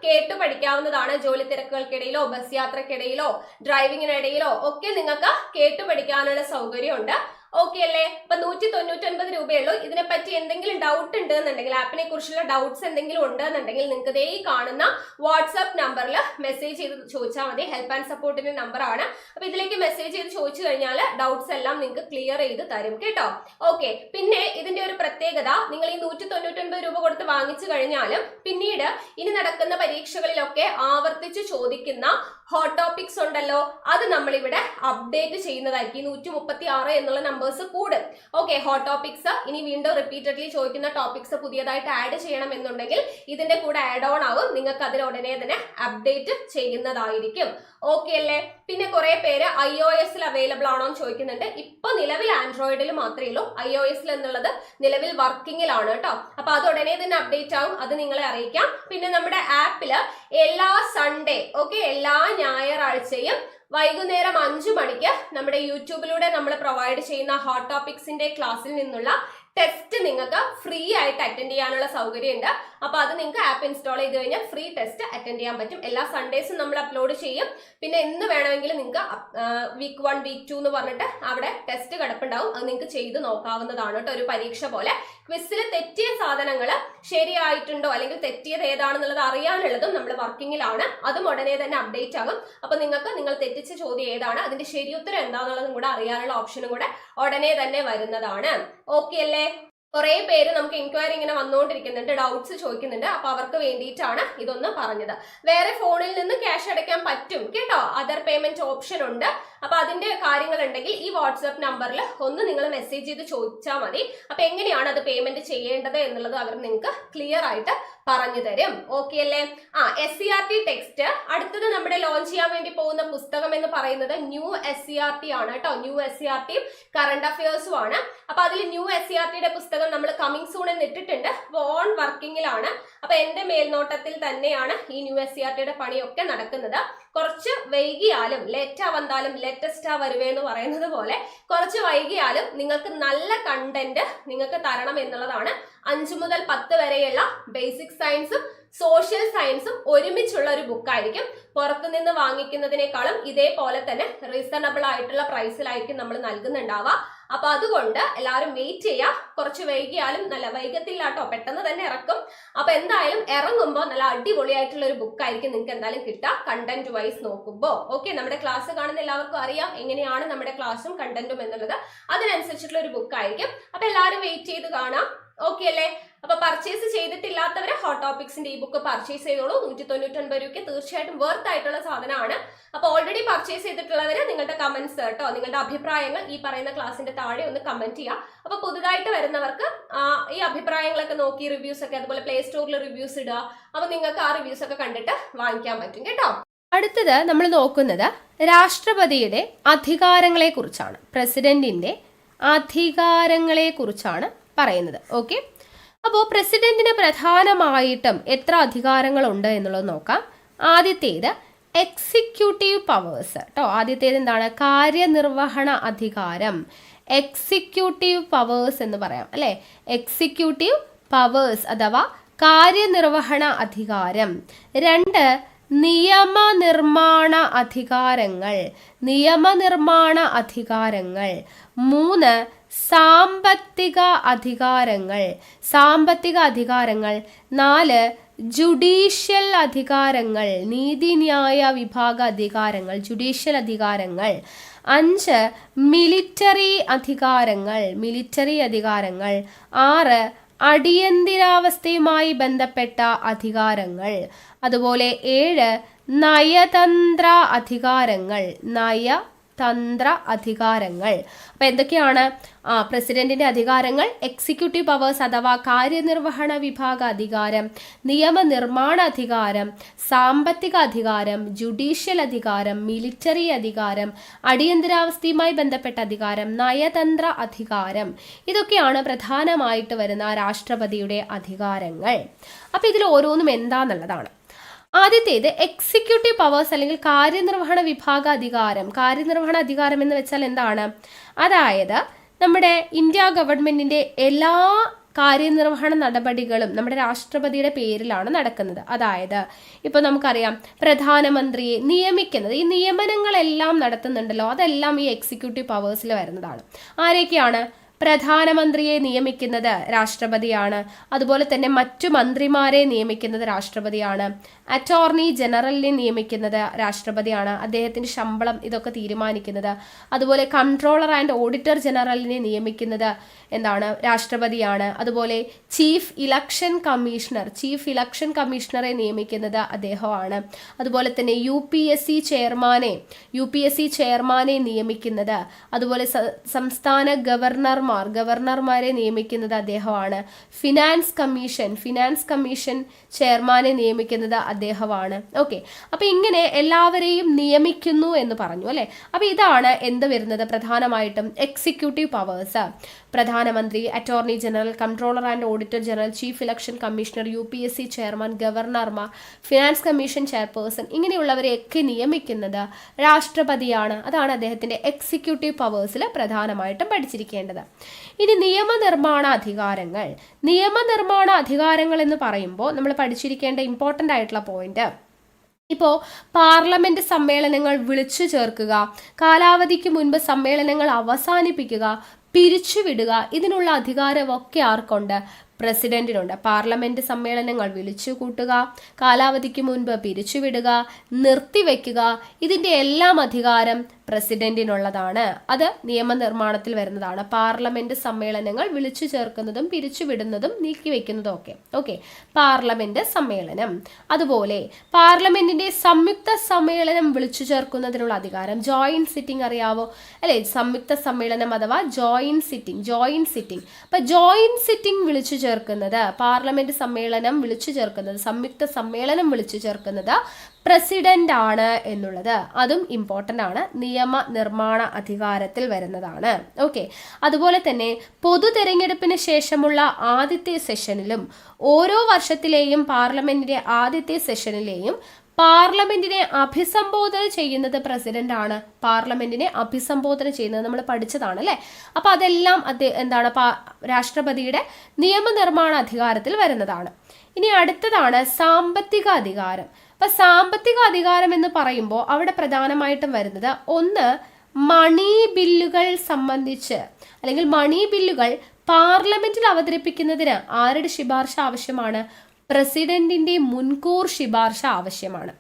[SPEAKER 1] കേട്ടു പഠിക്കാവുന്നതാണ്. ജോലി തിരക്കുകൾക്കിടയിലോ ബസ് യാത്രക്കിടയിലോ ഡ്രൈവിങ്ങിനിടയിലോ ഒക്കെ നിങ്ങൾക്ക് കേട്ടു പഠിക്കാനുള്ള സൗകര്യമുണ്ട്. ഓക്കെ അല്ലേ? അപ്പൊ 199 രൂപയുള്ളൂ. ഇതിനെപ്പറ്റി എന്തെങ്കിലും ഡൗട്ട് ഉണ്ടെന്നുണ്ടെങ്കിൽ, ആപ്പിനെ കുറിച്ചുള്ള ഡൗട്ട്സ് എന്തെങ്കിലും ഉണ്ടെന്നുണ്ടെങ്കിൽ നിങ്ങൾക്ക് ദേ ഈ കാണുന്ന വാട്സ്ആപ്പ് നമ്പറിൽ മെസ്സേജ് ചെയ്ത് ചോദിച്ചാൽ മതി. ഹെൽപ്പ് ആൻഡ് സപ്പോർട്ടിന്റെ നമ്പർ ആണ്. അപ്പൊ ഇതിലേക്ക് മെസ്സേജ് ചെയ്ത് ചോദിച്ചു കഴിഞ്ഞാൽ ഡൗട്ട്സ് എല്ലാം നിങ്ങൾക്ക് ക്ലിയർ ചെയ്ത് തരും കേട്ടോ. ഓക്കെ, പിന്നെ ഇതിന്റെ ഒരു പ്രത്യേകത, നിങ്ങൾ ഈ 199 രൂപ കൊടുത്ത് വാങ്ങിച്ചു കഴിഞ്ഞാലും പിന്നീട് ഇനി നടക്കുന്ന പരീക്ഷകളിലൊക്കെ ആവർത്തിച്ച് ചോദിക്കുന്ന ഹോട്ട് ടോപ്പിക്സ് ഉണ്ടല്ലോ, അത് നമ്മളിവിടെ അപ്ഡേറ്റ് ചെയ്യുന്നതായിരിക്കും. 136 എന്നുള്ള നമ്പേഴ്സ് കൂടും. ഓക്കെ, ഹോട്ട് ടോപ്പിക്സ് ഇനി വീണ്ടും റിപ്പീറ്റഡ്ലി ചോദിക്കുന്ന ടോപ്പിക്സ് പുതിയതായിട്ട് ആഡ് ചെയ്യണം എന്നുണ്ടെങ്കിൽ ഇതിന്റെ കൂടെ ആഡ് ഓൺ ആവും. നിങ്ങൾക്ക് അതിൽ ഉടനെ തന്നെ അപ്ഡേറ്റ് ചെയ്യുന്നതായിരിക്കും. ഓക്കെ അല്ലേ? പിന്നെ കുറെ പേര് iOS അവൈലബിൾ ആണോ എന്ന് ചോദിക്കുന്നുണ്ട്. ഇപ്പൊ നിലവിൽ ആൻഡ്രോയിഡിൽ മാത്രമേ ഉള്ളൂ. iOS എന്നുള്ളത് നിലവിൽ വർക്കിങ്ങിലാണ് കേട്ടോ. അപ്പൊ അത് ഉടനെ തന്നെ അപ്ഡേറ്റ് ആവും, അത് നിങ്ങളെ അറിയിക്കാം. പിന്നെ നമ്മുടെ ആപ്പില് എല്ലാ സൺഡേ, ഓക്കെ, എല്ലാ ഞായറാഴ്ചയും വൈകുന്നേരം 5 മണിക്ക് നമ്മുടെ യൂട്യൂബിലൂടെ നമ്മൾ പ്രൊവൈഡ് ചെയ്യുന്ന ഹോട്ട് ടോപ്പിക്സിന്റെ ക്ലാസ്സിൽ നിന്നുള്ള ടെസ്റ്റ് നിങ്ങൾക്ക് ഫ്രീ ആയിട്ട് അറ്റൻഡ് ചെയ്യാനുള്ള സൗകര്യം ഉണ്ട്. അപ്പൊ അത് നിങ്ങൾക്ക് ആപ്പ് ഇൻസ്റ്റാൾ ചെയ്ത് കഴിഞ്ഞാൽ ഫ്രീ ടെസ്റ്റ് അറ്റൻഡ് ചെയ്യാൻ പറ്റും. എല്ലാ സൺഡേസും നമ്മൾ അപ്ലോഡ് ചെയ്യും. പിന്നെ എന്ന് വേണമെങ്കിലും നിങ്ങൾക്ക് week 1 week 2 എന്ന് പറഞ്ഞിട്ട് അവിടെ ടെസ്റ്റ് കിടപ്പുണ്ടാവും. അത് നിങ്ങൾക്ക് ചെയ്ത് നോക്കാവുന്നതാണ് കേട്ടോ. ഒരു പരീക്ഷ പോലെ ക്വിസിൽ തെറ്റിയ സാധനങ്ങൾ ശരിയായിട്ടുണ്ടോ അല്ലെങ്കിൽ തെറ്റിയത് ഏതാണെന്നുള്ളത് അറിയാനുള്ളതും നമ്മൾ വർക്കിങ്ങിലാണ്. അതും ഉടനെ തന്നെ അപ്ഡേറ്റ് ആകും. അപ്പൊ നിങ്ങൾക്ക് നിങ്ങൾ തെറ്റിച്ച ചോദ്യം ഏതാണ്, അതിന്റെ ശരിയുത്തരം എന്താണെന്നുള്ളതും കൂടെ അറിയാനുള്ള ഓപ്ഷനും കൂടെ ഉടനെ തന്നെ വരുന്നതാണ്. ഓക്കെ അല്ലേ? കുറെ പേര് നമുക്ക് എൻക്വയറി ഇങ്ങനെ വന്നുകൊണ്ടിരിക്കുന്നുണ്ട്, ഡൗട്ട്സ് ചോദിക്കുന്നുണ്ട്. അപ്പൊ അവർക്ക് വേണ്ടിയിട്ടാണ് ഇതൊന്ന് പറഞ്ഞത്. വേറെ ഫോണിൽ നിന്ന് ക്യാഷ് അടയ്ക്കാൻ പറ്റും കേട്ടോ. അതർ പേയ്മെന്റ് ഓപ്ഷൻ ഉണ്ട്. അപ്പൊ അതിന്റെ കാര്യങ്ങൾ ഉണ്ടെങ്കിൽ ഈ വാട്സ്ആപ്പ് നമ്പറിൽ ഒന്ന് നിങ്ങൾ മെസ്സേജ് ചെയ്ത് ചോദിച്ചാൽ മതി. അപ്പൊ എങ്ങനെയാണ് അത് പേയ്മെന്റ് ചെയ്യേണ്ടത് എന്നുള്ളത് അവർ നിങ്ങൾക്ക് ക്ലിയർ ആയിട്ട് പറഞ്ഞു തരും. ഓക്കെ അല്ലേ? SCERT ടെക്സ്റ്റ് അടുത്തത് നമ്മുടെ ലോഞ്ച് ചെയ്യാൻ വേണ്ടി പോകുന്ന പുസ്തകം എന്ന് പറയുന്നത് ന്യൂ SCERT ആണ് കേട്ടോ. ന്യൂ SCERT കറണ്ട് അഫയേഴ്സും ആണ്. അപ്പൊ അതിൽ ന്യൂ SCERTയുടെ പുസ്തകം നമ്മൾ കമ്മിങ് സൂൺ എന്ന് ഇട്ടിട്ടുണ്ട്. ഓൺ വർക്കിങ്ങിലാണ്. അപ്പൊ എന്റെ മേൽനോട്ടത്തിൽ തന്നെയാണ് ഈ ന്യൂ SCERTയുടെ പണിയൊക്കെ നടക്കുന്നത്. കുറച്ച് വൈകിയാലും ലേറ്റാ വന്നാലും ലേറ്റസ്റ്റാ വരുവേ എന്ന് പറയുന്നത് പോലെ കുറച്ച് വൈകിയാലും നിങ്ങൾക്ക് നല്ല കണ്ടന്റ് നിങ്ങൾക്ക് തരണം എന്നുള്ളതാണ്. 5 മുതൽ 10 വരെയുള്ള ബേസിക് സയൻസും സോഷ്യൽ സയൻസും ഒരുമിച്ചുള്ള ഒരു ബുക്കായിരിക്കും. പുറത്തുനിന്ന് വാങ്ങിക്കുന്നതിനേക്കാളും ഇതേപോലെ തന്നെ റീസണബിൾ ആയിട്ടുള്ള പ്രൈസിലായിരിക്കും നമ്മൾ നൽകുന്നുണ്ടാവുക. അപ്പൊ അതുകൊണ്ട് എല്ലാവരും വെയിറ്റ് ചെയ്യുക. കുറച്ച് വൈകിയാലും നല്ല വൈകത്തില്ല കേട്ടോ, പെട്ടെന്ന് തന്നെ ഇറക്കും. അപ്പൊ എന്തായാലും ഇറങ്ങുമ്പോൾ നല്ല അടിപൊളിയായിട്ടുള്ള ഒരു ബുക്കായിരിക്കും നിങ്ങൾക്ക് എന്തായാലും കിട്ടുക കണ്ടന്റ് വൈസ് നോക്കുമ്പോൾ. ഓക്കെ, നമ്മുടെ ക്ലാസ് കാണുന്ന എല്ലാവർക്കും അറിയാം എങ്ങനെയാണ് നമ്മുടെ ക്ലാസ്സും കണ്ടന്റും എന്നുള്ളത്. അതിനനുസരിച്ചിട്ടുള്ള ഒരു ബുക്കായിരിക്കും. അപ്പൊ എല്ലാവരും വെയിറ്റ് ചെയ്ത് കാണാം. ഓക്കെ അല്ലേ? അപ്പൊ പർച്ചേസ് ചെയ്തിട്ടില്ലാത്തവരെ ഹോട്ട് ടോപ്പിക്സിന്റെ ഈ ബുക്ക് പർച്ചേസ് ചെയ്തോളൂ. 199 രൂപയ്ക്ക് തീർച്ചയായിട്ടും വർത്ത് ആയിട്ടുള്ള സാധനമാണ്. അപ്പൊ ഓൾറെഡി പർച്ചേസ് ചെയ്തിട്ടുള്ളവര് നിങ്ങളുടെ കമന്റ്സ് കേട്ടോ, നിങ്ങളുടെ അഭിപ്രായങ്ങൾ ഈ പറയുന്ന ക്ലാസിന്റെ താഴെ ഒന്ന് കമന്റ് ചെയ്യുക. അപ്പൊ പുതുതായിട്ട് വരുന്നവർക്ക് ഈ അഭിപ്രായങ്ങളൊക്കെ നോക്കി റിവ്യൂസ് ഒക്കെ അതുപോലെ പ്ലേ സ്റ്റോറിൽ റിവ്യൂസ് ഇടുക. അപ്പൊ നിങ്ങൾക്ക് ആ റിവ്യൂസ് ഒക്കെ കണ്ടിട്ട് വാങ്ങിക്കാൻ പറ്റും കേട്ടോ. അടുത്തത് നമ്മൾ നോക്കുന്നത് രാഷ്ട്രപതിയുടെ അധികാരങ്ങളെ കുറിച്ചാണ്. പ്രസിഡന്റിന്റെ അധികാരങ്ങളെ കുറിച്ചാണ് പറയുന്നത്. ഓക്കെ, അപ്പോൾ പ്രസിഡന്റിന് പ്രധാനമായിട്ടും എത്ര അധികാരങ്ങളുണ്ട് എന്നുള്ളത് നോക്കാം. ആദ്യത്തേത് എക്സിക്യൂട്ടീവ് പവേഴ്സ് കേട്ടോ. ആദ്യത്തേത് എന്താണ്? കാര്യനിർവഹണ അധികാരം. എക്സിക്യൂട്ടീവ് പവേഴ്സ് എന്ന് പറയാം അല്ലെ. എക്സിക്യൂട്ടീവ് പവേഴ്സ് അഥവാ കാര്യനിർവഹണ അധികാരം. 2 നിയമനിർമ്മാണ അധികാരങ്ങൾ. നിയമനിർമ്മാണ അധികാരങ്ങൾ. 3 സാമ്പത്തിക അധികാരങ്ങൾ. സാമ്പത്തിക അധികാരങ്ങൾ. 4 ജുഡീഷ്യൽ അധികാരങ്ങൾ. നീതിന്യായ വിഭാഗ അധികാരങ്ങൾ, ജുഡീഷ്യൽ അധികാരങ്ങൾ. 5 മിലിറ്ററി അധികാരങ്ങൾ. മിലിറ്ററി അധികാരങ്ങൾ. 6 അടിയന്തരാവസ്ഥയുമായി ബന്ധപ്പെട്ട അധികാരങ്ങൾ. അതുപോലെ 7 നയതന്ത്ര അധികാരങ്ങൾ. നയതന്ത്ര അധികാരങ്ങൾ. അപ്പൊ എന്തൊക്കെയാണ് പ്രസിഡന്റിന്റെ അധികാരങ്ങൾ? എക്സിക്യൂട്ടീവ് പവേഴ്സ് അഥവാ കാര്യനിർവഹണ വിഭാഗ അധികാരം, നിയമനിർമ്മാണ അധികാരം, സാമ്പത്തിക അധികാരം, ജുഡീഷ്യൽ അധികാരം, മിലിറ്ററി അധികാരം, അടിയന്തരാവസ്ഥയുമായി ബന്ധപ്പെട്ട അധികാരം, നയതന്ത്ര അധികാരം. ഇതൊക്കെയാണ് പ്രധാനമായിട്ട് വരുന്ന രാഷ്ട്രപതിയുടെ അധികാരങ്ങൾ. അപ്പൊ ഇതിൽ ഓരോന്നും എന്താന്നുള്ളതാണ്. ആദ്യത്തേത് എക്സിക്യൂട്ടീവ് പവേഴ്സ് അല്ലെങ്കിൽ കാര്യനിർവഹണ വിഭാഗ അധികാരം. കാര്യനിർവഹണ അധികാരം എന്ന് വെച്ചാൽ എന്താണ്? അതായത് നമ്മുടെ ഇന്ത്യ ഗവൺമെന്റിന്റെ എല്ലാ കാര്യനിർവഹണ നടപടികളും നമ്മുടെ രാഷ്ട്രപതിയുടെ പേരിലാണ് നടക്കുന്നത്. അതായത് ഇപ്പൊ നമുക്കറിയാം പ്രധാനമന്ത്രിയെ നിയമിക്കുന്നത്, ഈ നിയമനങ്ങളെല്ലാം നടത്തുന്നുണ്ടല്ലോ, അതെല്ലാം ഈ എക്സിക്യൂട്ടീവ് പവേഴ്സിൽ വരുന്നതാണ്. ആരൊക്കെയാണ്? പ്രധാനമന്ത്രിയെ നിയമിക്കുന്നത് രാഷ്ട്രപതിയാണ്. അതുപോലെ തന്നെ മറ്റു മന്ത്രിമാരെ നിയമിക്കുന്നത് രാഷ്ട്രപതിയാണ്. അറ്റോർണി ജനറലിനെ നിയമിക്കുന്നത് രാഷ്ട്രപതിയാണ്. അദ്ദേഹത്തിന്റെ ശമ്പളം ഇതൊക്കെ തീരുമാനിക്കുന്നത്. അതുപോലെ കൺട്രോളർ ആൻഡ് ഓഡിറ്റർ ജനറലിനെ നിയമിക്കുന്നത് എന്താണ്? രാഷ്ട്രപതിയാണ്. അതുപോലെ ചീഫ് ഇലക്ഷൻ കമ്മീഷണറെ നിയമിക്കുന്നത് അദ്ദേഹമാണ്. അതുപോലെ തന്നെ UPSC ചെയർമാനെ നിയമിക്കുന്നത്, അതുപോലെ സംസ്ഥാന ഗവർണർമാരെ നിയമിക്കുന്നത് അദ്ദേഹമാണ്. ഫിനാൻസ് കമ്മീഷൻ ചെയർമാനെ നിയമിക്കുന്നത് അദ്ദേഹമാണ്. ഓക്കെ, അപ്പൊ ഇങ്ങനെ എല്ലാവരെയും നിയമിക്കുന്നു എന്ന് പറഞ്ഞു അല്ലെ. അപ്പൊ ഇതാണ് എന്ത് വരുന്നത്? പ്രധാനമായിട്ടും എക്സിക്യൂട്ടീവ് പവേഴ്സ്. പ്രധാനമന്ത്രി, attorney general, controller and auditor general, chief election commissioner, UPSC chairman, ഗവർണർമാർ, ഫിനാൻസ് കമ്മീഷൻ ചെയർപേഴ്സൺ, ഇങ്ങനെയുള്ളവരെയൊക്കെ നിയമിക്കുന്നത് രാഷ്ട്രപതിയാണ്. അതാണ് അദ്ദേഹത്തിന്റെ എക്സിക്യൂട്ടീവ് പവേഴ്സിൽ പ്രധാനമായിട്ടും പഠിച്ചിരിക്കേണ്ടത്. ഇനി നിയമനിർമ്മാണ അധികാരങ്ങൾ എന്ന് പറയുമ്പോൾ നമ്മൾ പഠിച്ചിരിക്കേണ്ട ഇമ്പോർട്ടൻ്റ് ആയിട്ടുള്ള പോയിന്റ്, ഇപ്പോൾ പാർലമെന്റ് സമ്മേളനങ്ങൾ വിളിച്ചു ചേർക്കുക, കാലാവധിക്ക് മുൻപ് സമ്മേളനങ്ങൾ അവസാനിപ്പിക്കുക, പിരിച്ചുവിടുക, ഇതിനുള്ള അധികാരമൊക്കെ ആർക്കുണ്ട്? പ്രസിഡന്റിനുണ്ട്. പാർലമെന്റ് സമ്മേളനങ്ങൾ വിളിച്ചു കൂട്ടുക, കാലാവധിക്ക് മുൻപ് പിരിച്ചുവിടുക, നിർത്തിവെക്കുക, ഇതിന്റെ എല്ലാം അധികാരം പ്രസിഡന്റിനുള്ളതാണ്. അത് നിയമനിർമ്മാണത്തിൽ വരുന്നതാണ്. പാർലമെന്റ് സമ്മേളനങ്ങൾ വിളിച്ചു ചേർക്കുന്നതും പിരിച്ചുവിടുന്നതും നീക്കിവെക്കുന്നതും ഓക്കെ പാർലമെന്റ് സമ്മേളനം. അതുപോലെ പാർലമെന്റിന്റെ സംയുക്ത സമ്മേളനം വിളിച്ചു ചേർക്കുന്നതിനുള്ള അധികാരം, ജോയിന്റ് സിറ്റിംഗ് അറിയാവോ അല്ലെ? സംയുക്ത സമ്മേളനം അഥവാ ജോയിന്റ് സിറ്റിംഗ്. അപ്പൊ ജോയിന്റ് സിറ്റിംഗ് വിളിച്ചു ചേർക്കുന്നത്, പാർലമെന്റ് സമ്മേളനം വിളിച്ചു ചേർക്കുന്നത്, സംയുക്ത സമ്മേളനം വിളിച്ചു ചേർക്കുന്നത് പ്രസിഡന്റ് ആണ് എന്നുള്ളത് അതും ഇമ്പോർട്ടൻ്റ് ആണ്, നിയമനിർമ്മാണ അധികാരത്തിൽ വരുന്നതാണ്. ഓക്കെ, അതുപോലെ തന്നെ പൊതു തെരഞ്ഞെടുപ്പിന് ശേഷമുള്ള ആദ്യത്തെ സെഷനിലും ഓരോ വർഷത്തിലെയും പാർലമെന്റിന്റെ ആദ്യത്തെ സെഷനിലെയും പാർലമെന്റിനെ അഭിസംബോധന ചെയ്യുന്നത് പ്രസിഡന്റ് ആണ്. പാർലമെന്റിനെ അഭിസംബോധന ചെയ്യുന്നത് നമ്മൾ പഠിച്ചതാണ് അല്ലെ? അപ്പൊ അതെല്ലാം എന്താണ്? രാഷ്ട്രപതിയുടെ നിയമനിർമ്മാണ അധികാരത്തിൽ വരുന്നതാണ്. ഇനി അടുത്തതാണ് സാമ്പത്തിക അധികാരം. അപ്പൊ സാമ്പത്തിക അധികാരം എന്ന് പറയുമ്പോൾ അവിടെ പ്രധാനമായിട്ടും വരുന്നത് ഒന്ന്, മണി ബില്ലുകൾ സംബന്ധിച്ച് അല്ലെങ്കിൽ മണി ബില്ലുകൾ പാർലമെന്റിൽ അവതരിപ്പിക്കുന്നതിന് ആരുടെ ശുപാർശ ആവശ്യമാണ്? പ്രസിഡന്റിന്റെ മുൻകൂർ ശുപാർശ ആവശ്യമാണ്.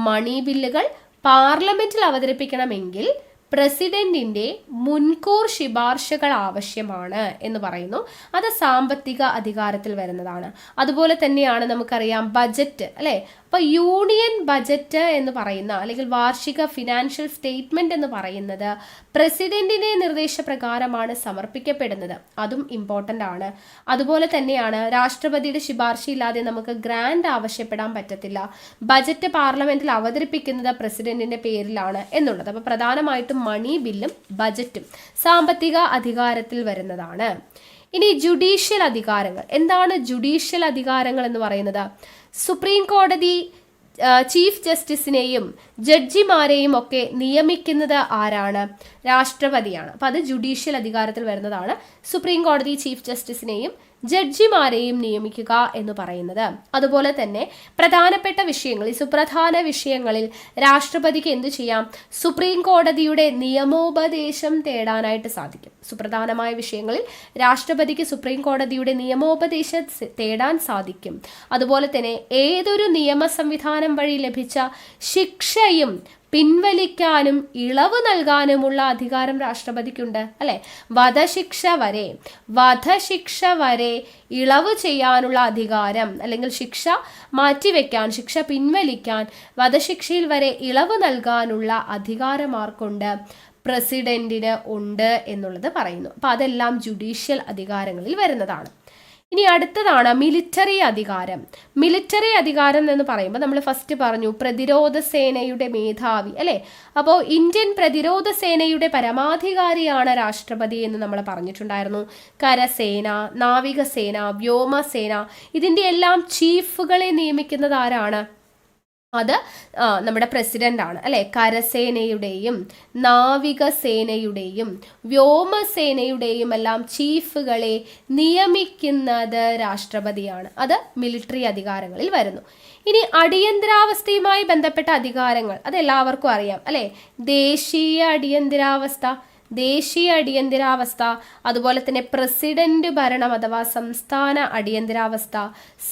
[SPEAKER 1] മണി ബില്ലുകൾ പാർലമെന്റിൽ അവതരിപ്പിക്കണമെങ്കിൽ പ്രസിഡന്റിന്റെ മുൻകൂർ ശുപാർശകൾ ആവശ്യമാണ് എന്ന് പറയുന്നു. അത് സാമ്പത്തിക അധികാരത്തിൽ വരുന്നതാണ്. അതുപോലെ തന്നെയാണ് നമുക്കറിയാം ബജറ്റ് അല്ലെ? അപ്പൊ യൂണിയൻ ബജറ്റ് എന്ന് പറയുന്ന അല്ലെങ്കിൽ വാർഷിക ഫിനാൻഷ്യൽ സ്റ്റേറ്റ്മെന്റ് എന്ന് പറയുന്നത് പ്രസിഡന്റിന്റെ നിർദ്ദേശപ്രകാരമാണ് സമർപ്പിക്കപ്പെടുന്നത്. അതും ഇമ്പോർട്ടൻ്റ് ആണ്. അതുപോലെ തന്നെയാണ് രാഷ്ട്രപതിയുടെ ശുപാർശയില്ലാതെ നമുക്ക് ഗ്രാന്റ് ആവശ്യപ്പെടാൻ പറ്റത്തില്ല. ബജറ്റ് പാർലമെന്റിൽ അവതരിപ്പിക്കുന്നത് പ്രസിഡന്റിന്റെ പേരിലാണ് എന്നുള്ളത്. അപ്പൊ പ്രധാനമായിട്ടും മണി ബില്ലും ബജറ്റും സാമ്പത്തിക അധികാരത്തിൽ വരുന്നതാണ്. ഇനി ജുഡീഷ്യൽ അധികാരങ്ങൾ. എന്താണ് ജുഡീഷ്യൽ അധികാരങ്ങൾ എന്ന് പറയുന്നത്? സുപ്രീം കോടതി ചീഫ് ജസ്റ്റിസിനെയും ജഡ്ജിമാരെയും ഒക്കെ നിയമിക്കുന്നത് ആരാണ്? രാഷ്ട്രപതിയാണ്. അപ്പൊ അത് ജുഡീഷ്യൽ അധികാരത്തിൽ വരുന്നതാണ്. സുപ്രീം കോടതി ചീഫ് ജസ്റ്റിസിനെയും ജഡ്ജിമാരെയും നിയമിക്കുക എന്ന് പറയുന്നത്. അതുപോലെ തന്നെ പ്രധാനപ്പെട്ട വിഷയങ്ങളിൽ, സുപ്രധാന വിഷയങ്ങളിൽ രാഷ്ട്രപതിക്ക് എന്തു ചെയ്യാം? സുപ്രീം കോടതിയുടെ നിയമോപദേശം തേടാനായിട്ട് സാധിക്കും. സുപ്രധാനമായ വിഷയങ്ങളിൽ രാഷ്ട്രപതിക്ക് സുപ്രീം കോടതിയുടെ നിയമോപദേശം തേടാൻ സാധിക്കും. അതുപോലെ തന്നെ ഏതൊരു നിയമ സംവിധാനം വഴി ലഭിച്ച ശിക്ഷയും പിൻവലിക്കാനും ഇളവ് നൽകാനുമുള്ള അധികാരം രാഷ്ട്രപതിക്കുണ്ട് അല്ലെ? വധശിക്ഷ വരെ ഇളവ് ചെയ്യാനുള്ള അധികാരം അല്ലെങ്കിൽ ശിക്ഷ മാറ്റിവെക്കാൻ, ശിക്ഷ പിൻവലിക്കാൻ, വധശിക്ഷയിൽ വരെ ഇളവ് നൽകാനുള്ള അധികാരം ആർക്കുണ്ട്? പ്രസിഡന്റിന് ഉണ്ട് എന്നുള്ളത് പറയുന്നു. അപ്പൊ അതെല്ലാം ജുഡീഷ്യൽ അധികാരങ്ങളിൽ വരുന്നതാണ്. ഇനി അടുത്തതാണ് മിലിറ്ററി അധികാരം. മിലിറ്ററി അധികാരം എന്ന് പറയുമ്പോൾ നമ്മൾ ഫസ്റ്റ് പറഞ്ഞു പ്രതിരോധ സേനയുടെ മേധാവി അല്ലെ? അപ്പോൾ ഇന്ത്യൻ പ്രതിരോധ സേനയുടെ പരമാധികാരിയാണ് രാഷ്ട്രപതി എന്ന് നമ്മൾ പറഞ്ഞിട്ടുണ്ടായിരുന്നു. കരസേന, നാവികസേന, വ്യോമസേന ഇതിന്റെ എല്ലാം ചീഫുകളെ നിയമിക്കുന്നത് ആരാണ്? അത് നമ്മുടെ പ്രസിഡന്റ് ആണ് അല്ലെ? കരസേനയുടെയും നാവികസേനയുടെയും വ്യോമസേനയുടെയും എല്ലാം ചീഫുകളെ നിയമിക്കുന്നത് രാഷ്ട്രപതിയാണ്. അത് മിലിറ്ററി അധികാരങ്ങളിൽ വരുന്നു. ഇനി അടിയന്തരാവസ്ഥയുമായി ബന്ധപ്പെട്ട അധികാരങ്ങൾ അത് എല്ലാവർക്കും അറിയാം അല്ലെ? ദേശീയ അടിയന്തരാവസ്ഥ, അതുപോലെ തന്നെ പ്രസിഡന്റ് ഭരണം അഥവാ സംസ്ഥാന അടിയന്തരാവസ്ഥ,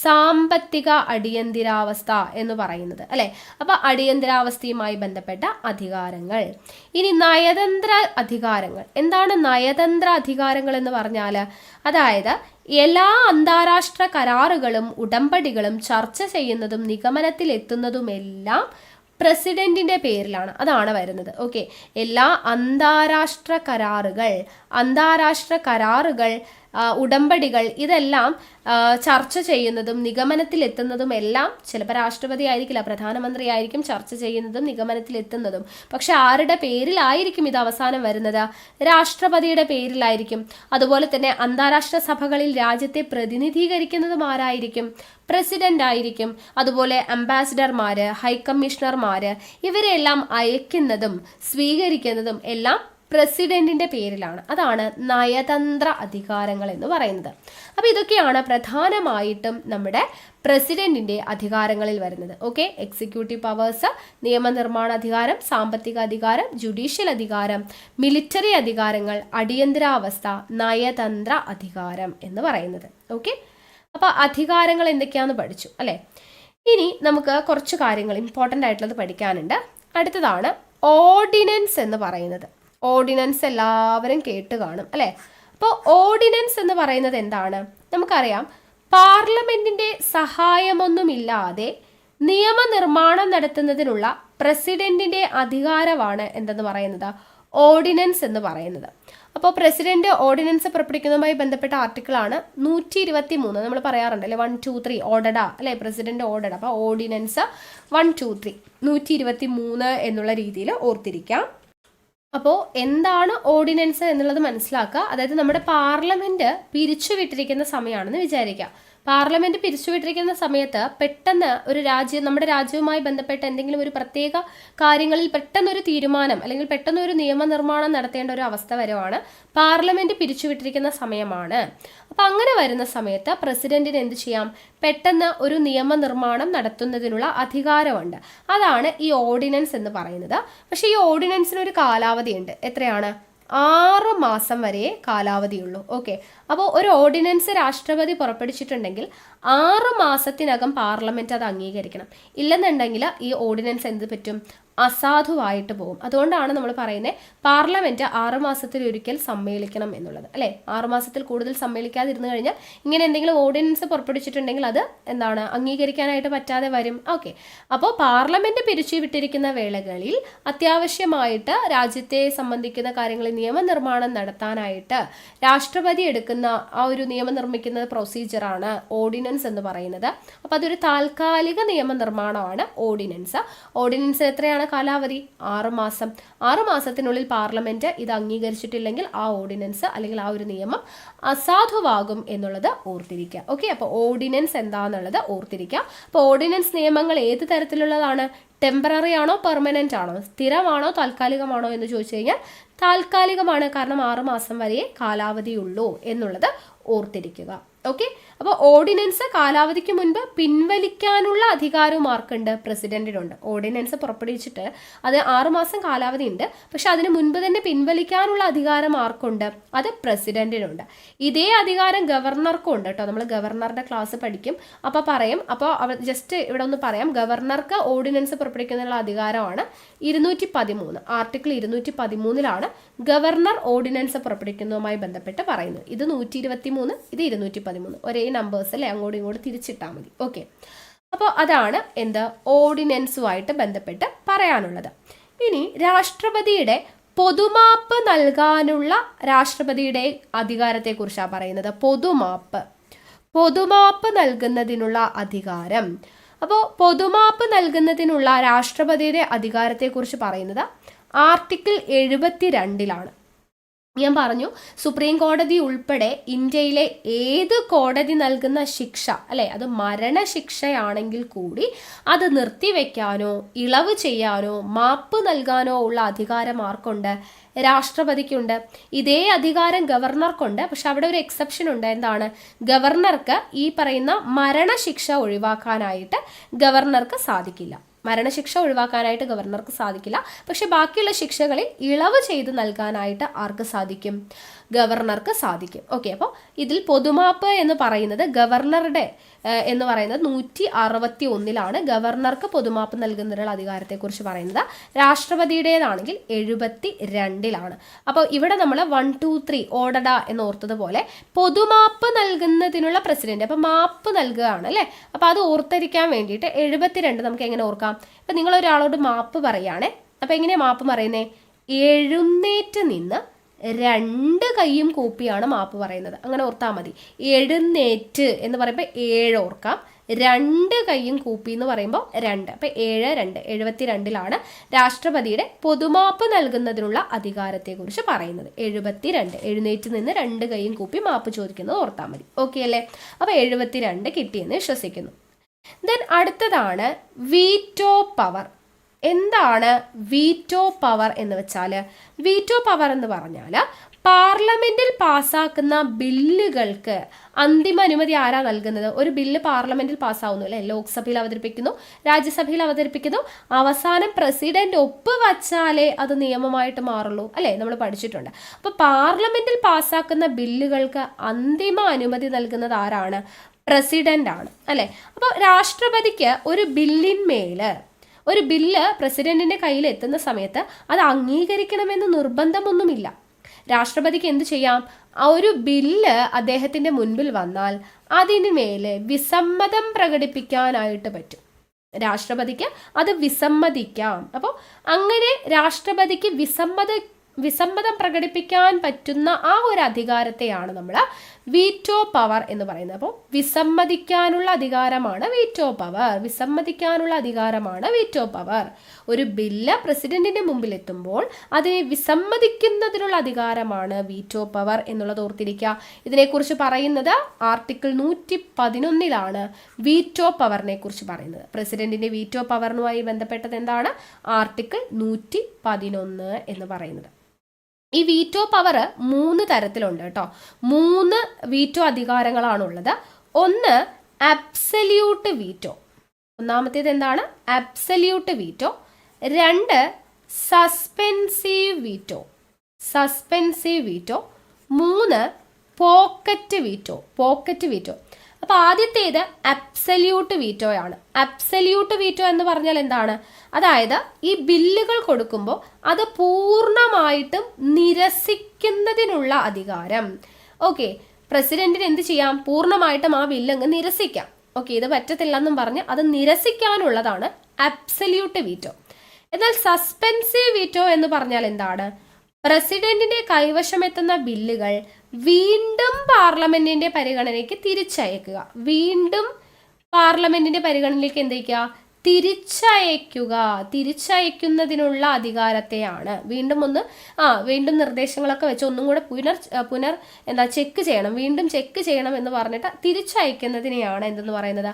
[SPEAKER 1] സാമ്പത്തിക അടിയന്തരാവസ്ഥ എന്ന് പറയുന്നത് അല്ലെ? അപ്പൊ അടിയന്തരാവസ്ഥയുമായി ബന്ധപ്പെട്ട അധികാരങ്ങൾ. ഇനി നയതന്ത്ര അധികാരങ്ങൾ. എന്താണ് നയതന്ത്ര അധികാരങ്ങൾ എന്ന് പറഞ്ഞാൽ? അതായത് എല്ലാ അന്താരാഷ്ട്ര കരാറുകളും ഉടമ്പടികളും ചർച്ച ചെയ്യുന്നതും നിഗമനത്തിൽ എത്തുന്നതുമെല്ലാം പ്രസിഡന്റിന്റെ പേരിലാണ്. അതാണ് വരുന്നത്. ഓക്കെ, എല്ലാ അന്താരാഷ്ട്ര കരാറുകൾ ഉടമ്പടികൾ ഇതെല്ലാം ചർച്ച ചെയ്യുന്നതും നിഗമനത്തിൽ എത്തുന്നതും എല്ലാം ചിലപ്പോൾ രാഷ്ട്രപതി ആയിരിക്കില്ല, പ്രധാനമന്ത്രി ആയിരിക്കും ചർച്ച ചെയ്യുന്നതും നിഗമനത്തിൽ എത്തുന്നതും. പക്ഷെ ആരുടെ പേരിലായിരിക്കും ഇത് അവസാനം വരുന്നത്? രാഷ്ട്രപതിയുടെ പേരിലായിരിക്കും. അതുപോലെ തന്നെ അന്താരാഷ്ട്ര സഭകളിൽ രാജ്യത്തെ പ്രതിനിധീകരിക്കുന്നതും ആരായിരിക്കും? പ്രസിഡന്റ് ആയിരിക്കും. അതുപോലെ അംബാസിഡർമാര്, ഹൈക്കമ്മീഷണർമാര് ഇവരെല്ലാം അയക്കുന്നതും സ്വീകരിക്കുന്നതും എല്ലാം പ്രസിഡന്റിന്റെ പേരിലാണ്. അതാണ് നയതന്ത്ര അധികാരങ്ങൾ എന്ന് പറയുന്നത്. അപ്പോൾ ഇതൊക്കെയാണ് പ്രധാനമായിട്ടും നമ്മുടെ പ്രസിഡന്റിന്റെ അധികാരങ്ങളിൽ വരുന്നത്. ഓക്കെ, എക്സിക്യൂട്ടീവ് പവേഴ്സ്, നിയമനിർമ്മാണ അധികാരം, സാമ്പത്തിക അധികാരം, ജുഡീഷ്യൽ അധികാരം, മിലിറ്ററി അധികാരങ്ങൾ, അടിയന്തരാവസ്ഥ, നയതന്ത്ര അധികാരം എന്ന് പറയുന്നത്. ഓക്കെ, അപ്പോൾ അധികാരങ്ങൾ എന്തൊക്കെയാണെന്ന് പഠിച്ചു അല്ലേ. ഇനി നമുക്ക് കുറച്ച് കാര്യങ്ങൾ ഇമ്പോർട്ടൻ്റ് ആയിട്ടുള്ളത് പഠിക്കാനുണ്ട്. അടുത്തതാണ് ഓർഡിനൻസ് എന്ന് പറയുന്നത്. ഓർഡിനൻസ് എല്ലാവരും കേട്ട് കാണും അല്ലേ. അപ്പോൾ ഓർഡിനൻസ് എന്ന് പറയുന്നത് എന്താണ്? നമുക്കറിയാം, പാർലമെന്റിന്റെ സഹായമൊന്നുമില്ലാതെ നിയമനിർമ്മാണം നടത്തുന്നതിനുള്ള പ്രസിഡന്റിന്റെ അധികാരമാണ് എന്തെന്ന് പറയുന്നത്, ഓർഡിനൻസ് എന്ന് പറയുന്നത്. അപ്പോൾ പ്രസിഡന്റ് ഓർഡിനൻസ് പുറപ്പെടുവിക്കുന്നതുമായി ബന്ധപ്പെട്ട ആർട്ടിക്കിളാണ് 123. നമ്മൾ പറയാറുണ്ട് അല്ലെ, 1, 2, 3 ഓർഡഡ അല്ലെ, പ്രസിഡന്റ് ഓർഡർ. അപ്പോൾ ഓർഡിനൻസ് 1, 2, 3 123 എന്നുള്ള രീതിയിൽ ഓർത്തിരിക്കാം. അപ്പോൾ എന്താണ് ഓർഡിനൻസ് എന്നുള്ളത് മനസ്സിലാക്കുക. അതായത് നമ്മുടെ പാർലമെന്റ് പിരിച്ചുവിട്ടിരിക്കുന്ന സമയമാണെന്ന് വിചാരിക്കുക. പാർലമെന്റ് പിരിച്ചുവിട്ടിരിക്കുന്ന സമയത്ത് പെട്ടെന്ന് ഒരു നമ്മുടെ രാജ്യവുമായി ബന്ധപ്പെട്ട എന്തെങ്കിലും ഒരു പ്രത്യേക കാര്യങ്ങളിൽ പെട്ടെന്നൊരു തീരുമാനം അല്ലെങ്കിൽ പെട്ടെന്നൊരു നിയമനിർമ്മാണം നടത്തേണ്ട ഒരു അവസ്ഥ വരുവാണ്. പാർലമെന്റ് പിരിച്ചുവിട്ടിരിക്കുന്ന സമയമാണ്. അപ്പം അങ്ങനെ വരുന്ന സമയത്ത് പ്രസിഡന്റിന് എന്ത് ചെയ്യാം? പെട്ടെന്ന് ഒരു നിയമനിർമ്മാണം നടത്തുന്നതിനുള്ള അധികാരമുണ്ട്. അതാണ് ഈ ഓർഡിനൻസ് എന്ന് പറയുന്നത്. പക്ഷേ ഈ ഓർഡിനൻസിന് ഒരു കാലാവധിയുണ്ട്. എത്രയാണ്? 6 മാസം വരെ കാലാവധിയുള്ളൂ. ഓക്കെ, അപ്പോൾ ഒരു ഓർഡിനൻസ് രാഷ്ട്രപതി പുറപ്പെടുവിച്ചിട്ടുണ്ടെങ്കിൽ 6 മാസത്തിനകം പാർലമെന്റ് അത് അംഗീകരിക്കണം. ഇല്ലെന്നുണ്ടെങ്കിൽ ഈ ഓർഡിനൻസ് എന്ത് പറ്റും? അസാധുവായിട്ട് പോകും. അതുകൊണ്ടാണ് നമ്മൾ പറയുന്നത് പാർലമെന്റ് 6 മാസത്തിലൊരിക്കൽ സമ്മേളിക്കണം എന്നുള്ളത് അല്ലേ. 6 മാസത്തിൽ കൂടുതൽ സമ്മേളിക്കാതിരുന്നു കഴിഞ്ഞാൽ ഇങ്ങനെ എന്തെങ്കിലും ഓർഡിനൻസ് പുറപ്പെടുവിച്ചിട്ടുണ്ടെങ്കിൽ അത് എന്താണ്, അംഗീകരിക്കാനായിട്ട് പറ്റാതെ വരും. ഓക്കെ, അപ്പോൾ പാർലമെന്റ് പിരിച്ചുവിട്ടിരിക്കുന്ന വേളകളിൽ അത്യാവശ്യമായിട്ട് രാജ്യത്തെ സംബന്ധിക്കുന്ന കാര്യങ്ങളിൽ നിയമനിർമ്മാണം നടത്താനായിട്ട് രാഷ്ട്രപതി എടുക്കുന്ന ആ ഒരു നിയമം നിർമ്മിക്കുന്ന പ്രൊസീജിയറാണ് ഓർഡിനൻസ് എന്ന് പറയുന്നത്. അപ്പോൾ അതൊരു താൽക്കാലിക നിയമനിർമ്മാണമാണ് ഓർഡിനൻസ്. ഓർഡിനൻസ് എത്രയാണ് കാലാവധി? 6 മാസം. 6 മാസത്തിനുള്ളിൽ പാർലമെന്റ് ഇത് അംഗീകരിച്ചിട്ടില്ലെങ്കിൽ ആ ഓർഡിനൻസ് അല്ലെങ്കിൽ ആ ഒരു നിയമം അസാധുവാകും എന്നുള്ളത് ഓർത്തിരിക്കുക. ഓക്കെ, അപ്പോൾ ഓർഡിനൻസ് എന്താണെന്നുള്ളത് ഓർത്തിരിക്കുക. അപ്പോൾ ഓർഡിനൻസ് നിയമങ്ങൾ ഏത് തരത്തിലുള്ളതാണ്? ടെമ്പററി ആണോ പെർമനന്റ് ആണോ, സ്ഥിരമാണോ താൽക്കാലികമാണോ എന്ന് ചോദിച്ചു കഴിഞ്ഞാൽ താൽക്കാലികമാണ്. കാരണം 6 മാസം വരെ കാലാവധിയുള്ളൂ എന്നുള്ളത് ഓർത്തിരിക്കുക. ഓക്കെ, അപ്പോൾ ഓർഡിനൻസ് കാലാവധിക്ക് മുൻപ് പിൻവലിക്കാനുള്ള അധികാരവും ആർക്കുണ്ട്? പ്രസിഡന്റിനുണ്ട്. ഓർഡിനൻസ് പുറപ്പെടുവിച്ചിട്ട് അത് 6 മാസം കാലാവധി ഉണ്ട്, പക്ഷെ അതിന് മുൻപ് തന്നെ പിൻവലിക്കാനുള്ള അധികാരം ആർക്കുണ്ട്? അത് പ്രസിഡന്റിനുണ്ട്. ഇതേ അധികാരം ഗവർണർക്കും ഉണ്ട് കേട്ടോ. നമ്മൾ ഗവർണറുടെ ക്ലാസ് പഠിക്കും, അപ്പോൾ പറയും. അപ്പോൾ ജസ്റ്റ് ഇവിടെ ഒന്ന് പറയാം, ഗവർണർക്ക് ഓർഡിനൻസ് പുറപ്പെടുവിക്കുന്നതിനുള്ള അധികാരമാണ് 213. ആർട്ടിക്കിൾ 213 ഗവർണർ ഓർഡിനൻസ് പുറപ്പെടുവിക്കുന്നതുമായി ബന്ധപ്പെട്ട് പറയുന്നത്. ഇത് 123, ഇത് 213, ഒരേ നമ്പേഴ്സ് അല്ലേ, അങ്ങോട്ടും ഇങ്ങോട്ടും തിരിച്ചിട്ടാൽ മതി. ഓക്കെ, അപ്പോൾ അതാണ് എന്ത് ഓർഡിനൻസുമായിട്ട് ബന്ധപ്പെട്ട് പറയാനുള്ളത്. ഇനി രാഷ്ട്രപതിയുടെ പൊതുമാപ്പ് നൽകാനുള്ള രാഷ്ട്രപതിയുടെ അധികാരത്തെക്കുറിച്ചാണ് പറയുന്നത്. പൊതുമാപ്പ് നൽകുന്നതിനുള്ള അധികാരം. അപ്പോൾ പൊതുമാപ്പ് നൽകുന്നതിനുള്ള രാഷ്ട്രപതിയുടെ അധികാരത്തെക്കുറിച്ച് പറയുന്നത് ആർട്ടിക്കിൾ 72 ഞാൻ പറഞ്ഞു, സുപ്രീം കോടതി ഉൾപ്പെടെ ഇന്ത്യയിലെ ഏത് കോടതി നൽകുന്ന ശിക്ഷ അല്ലെ, അത് മരണശിക്ഷയാണെങ്കിൽ കൂടി അത് നിർത്തിവെക്കാനോ ഇളവ് ചെയ്യാനോ മാപ്പ് നൽകാനോ ഉള്ള അധികാരം ആർക്കുണ്ട്? രാഷ്ട്രപതിക്കുണ്ട്. ഇതേ അധികാരം ഗവർണർക്കുണ്ട്. പക്ഷെ അവിടെ ഒരു എക്സെപ്ഷൻ ഉണ്ട്. എന്താണ്? ഗവർണർക്ക് ഈ പറയുന്ന മരണശിക്ഷ ഒഴിവാക്കാനായിട്ട് ഗവർണർക്ക് സാധിക്കില്ല. മരണശിക്ഷ ഒഴിവാക്കാനായിട്ട് ഗവർണർക്ക് സാധിക്കില്ല. പക്ഷെ ബാക്കിയുള്ള ശിക്ഷകളിൽ ഇളവ് ചെയ്ത് നൽകാനായിട്ട് ആർക്ക് സാധിക്കും? ഗവർണർക്ക് സാധിക്കും. ഓക്കെ, അപ്പോൾ ഇതിൽ പൊതുമാപ്പ് എന്ന് പറയുന്നത് ഗവർണറുടെ എന്ന് പറയുന്നത് 161 ഗവർണർക്ക് പൊതുമാപ്പ് നൽകുന്നതിനുള്ള അധികാരത്തെക്കുറിച്ച് പറയുന്നത്. രാഷ്ട്രപതിയുടേതാണെങ്കിൽ 72. അപ്പോൾ ഇവിടെ നമ്മൾ 1, 2, 3 ഓർഡഡ എന്ന് ഓർത്തതുപോലെ പൊതുമാപ്പ് നൽകുന്നതിനുള്ള പ്രസിഡന്റ്, അപ്പോൾ മാപ്പ് നൽകുകയാണ് അല്ലേ. അപ്പോൾ അത് ഓർത്തിരിക്കാൻ വേണ്ടിയിട്ട് 72 നമുക്ക് എങ്ങനെ ഓർക്കാം? ഇപ്പം നിങ്ങൾ ഒരാളോട് മാപ്പ് പറയുകയാണേ, അപ്പോൾ എങ്ങനെയാണ് മാപ്പ് പറയുന്നത്? എഴുന്നേറ്റ് നിന്ന് 2 കൈയും കൂപ്പിയാണ് മാപ്പ് പറയുന്നത്. അങ്ങനെ ഓർത്താൽ മതി. എഴുന്നേറ്റ് എന്ന് പറയുമ്പോൾ 7 ഓർക്കാം, 2 കൈയും കൂപ്പി എന്ന് പറയുമ്പോൾ 2. അപ്പം 7, 2 72 രാഷ്ട്രപതിയുടെ പൊതുമാപ്പ് നൽകുന്നതിനുള്ള അധികാരത്തെക്കുറിച്ച് പറയുന്നത്. 72 എഴുന്നേറ്റ് നിന്ന് 2 കൈയും കൂപ്പി മാപ്പ് ചോദിക്കുന്നത് ഓർത്താൽ മതി. ഓക്കെ അല്ലേ? അപ്പോൾ 72 കിട്ടിയെന്ന് വിശ്വസിക്കുന്നു. ദെൻ അടുത്തതാണ് വീറ്റോ പവർ. എന്താണ് വീറ്റോ പവർ എന്ന് വെച്ചാൽ? വീറ്റോ പവർ എന്ന് പറഞ്ഞാൽ പാർലമെന്റിൽ പാസ്സാക്കുന്ന ബില്ലുകൾക്ക് അന്തിമ അനുമതി ആരാ നൽകുന്നത്? ഒരു ബില്ല് പാർലമെന്റിൽ പാസ്സാവുന്നു അല്ലെ, ലോക്സഭയിൽ അവതരിപ്പിക്കുന്നു, രാജ്യസഭയിൽ അവതരിപ്പിക്കുന്നു, അവസാനം പ്രസിഡന്റ് ഒപ്പുവച്ചാലേ അത് നിയമമായിട്ട് മാറുള്ളൂ അല്ലെ, നമ്മൾ പഠിച്ചിട്ടുണ്ട്. അപ്പൊ പാർലമെന്റിൽ പാസ്സാക്കുന്ന ബില്ലുകൾക്ക് അന്തിമ അനുമതി നൽകുന്നത് ആരാണ്? പ്രസിഡന്റ് ആണ് അല്ലെ. അപ്പോൾ രാഷ്ട്രപതിക്ക് ഒരു ബില്ല് പ്രസിഡന്റിന്റെ കയ്യിൽ എത്തുന്ന സമയത്ത് അത് അംഗീകരിക്കണമെന്ന് നിർബന്ധമൊന്നുമില്ല. രാഷ്ട്രപതിക്ക് എന്ത് ചെയ്യാം? ഒരു ബില്ല് അദ്ദേഹത്തിന്റെ മുൻപിൽ വന്നാൽ അതിന് മേലെ വിസമ്മതം പ്രകടിപ്പിക്കാനായിട്ട് പറ്റും. രാഷ്ട്രപതിക്ക് അത് വിസമ്മതിക്കാം. അപ്പോൾ അങ്ങനെ രാഷ്ട്രപതിക്ക് വിസമ്മതം പ്രകടിപ്പിക്കാൻ പറ്റുന്ന ആ ഒരു അധികാരത്തെയാണ് നമ്മൾ വീറ്റോ പവർ എന്ന് പറയുന്നത്. അപ്പോൾ വിസമ്മതിക്കാനുള്ള അധികാരമാണ് വീറ്റോ പവർ. ഒരു ബില്ല് പ്രസിഡന്റിന്റെ മുമ്പിൽ എത്തുമ്പോൾ അതിനെ വിസമ്മതിക്കുന്നതിനുള്ള അധികാരമാണ് വീറ്റോ പവർ എന്നുള്ളത് ഓർത്തിരിക്കുക. ഇതിനെക്കുറിച്ച് പറയുന്നത് ആർട്ടിക്കിൾ 111 വീറ്റോ പവറിനെ കുറിച്ച് പറയുന്നത്. പ്രസിഡന്റിന്റെ വീറ്റോ പവറിനുമായി ബന്ധപ്പെട്ടത് എന്താണ്? ആർട്ടിക്കിൾ 111 എന്ന് പറയുന്നത്. ഈ വീറ്റോ പവർ 3 തരത്തിലുണ്ട് കേട്ടോ. 3 വീറ്റോ അധികാരങ്ങളാണുള്ളത്. ഒന്ന് അബ്സല്യൂട്ട് വീറ്റോ. ഒന്നാമത്തേത് എന്താണ്? Absolute veto. 2 suspensive veto. 3 pocket veto. അപ്പോൾ ആദ്യത്തേത് അബ്സല്യൂട്ട് വീറ്റോയാണ്. അബ്സല്യൂട്ട് വീറ്റോ എന്ന് പറഞ്ഞാൽ എന്താണ്? അതായത് ഈ ബില്ലുകൾ കൊടുക്കുമ്പോൾ അത് പൂർണ്ണമായിട്ടും നിരസിക്കുന്നതിനുള്ള അധികാരം. ഓക്കെ, പ്രസിഡന്റിന് എന്ത് ചെയ്യാം? പൂർണ്ണമായിട്ടും ആ ബില്ല് അങ്ങ് നിരസിക്കാം. ഓക്കെ, ഇത് പറ്റത്തില്ലെന്നും പറഞ്ഞ് അത് നിരസിക്കാനുള്ളതാണ് അബ്സല്യൂട്ട് വീറ്റോ. എന്നാൽ സസ്പെൻസീവ് വീറ്റോ എന്ന് പറഞ്ഞാൽ എന്താണ്? പ്രസിഡന്റിന്റെ കൈവശമെത്തുന്ന ബില്ലുകൾ വീണ്ടും പാർലമെന്റിന്റെ പരിഗണനയ്ക്ക് തിരിച്ചയക്കുക. തിരിച്ചയക്കുന്നതിനുള്ള അധികാരത്തെയാണ് വീണ്ടും നിർദ്ദേശങ്ങളൊക്കെ വെച്ച് ഒന്നും കൂടെ ചെക്ക് ചെയ്യണം എന്ന് പറഞ്ഞിട്ട് തിരിച്ചയക്കുന്നതിനെയാണ് എന്തെന്ന് പറയുന്നത്?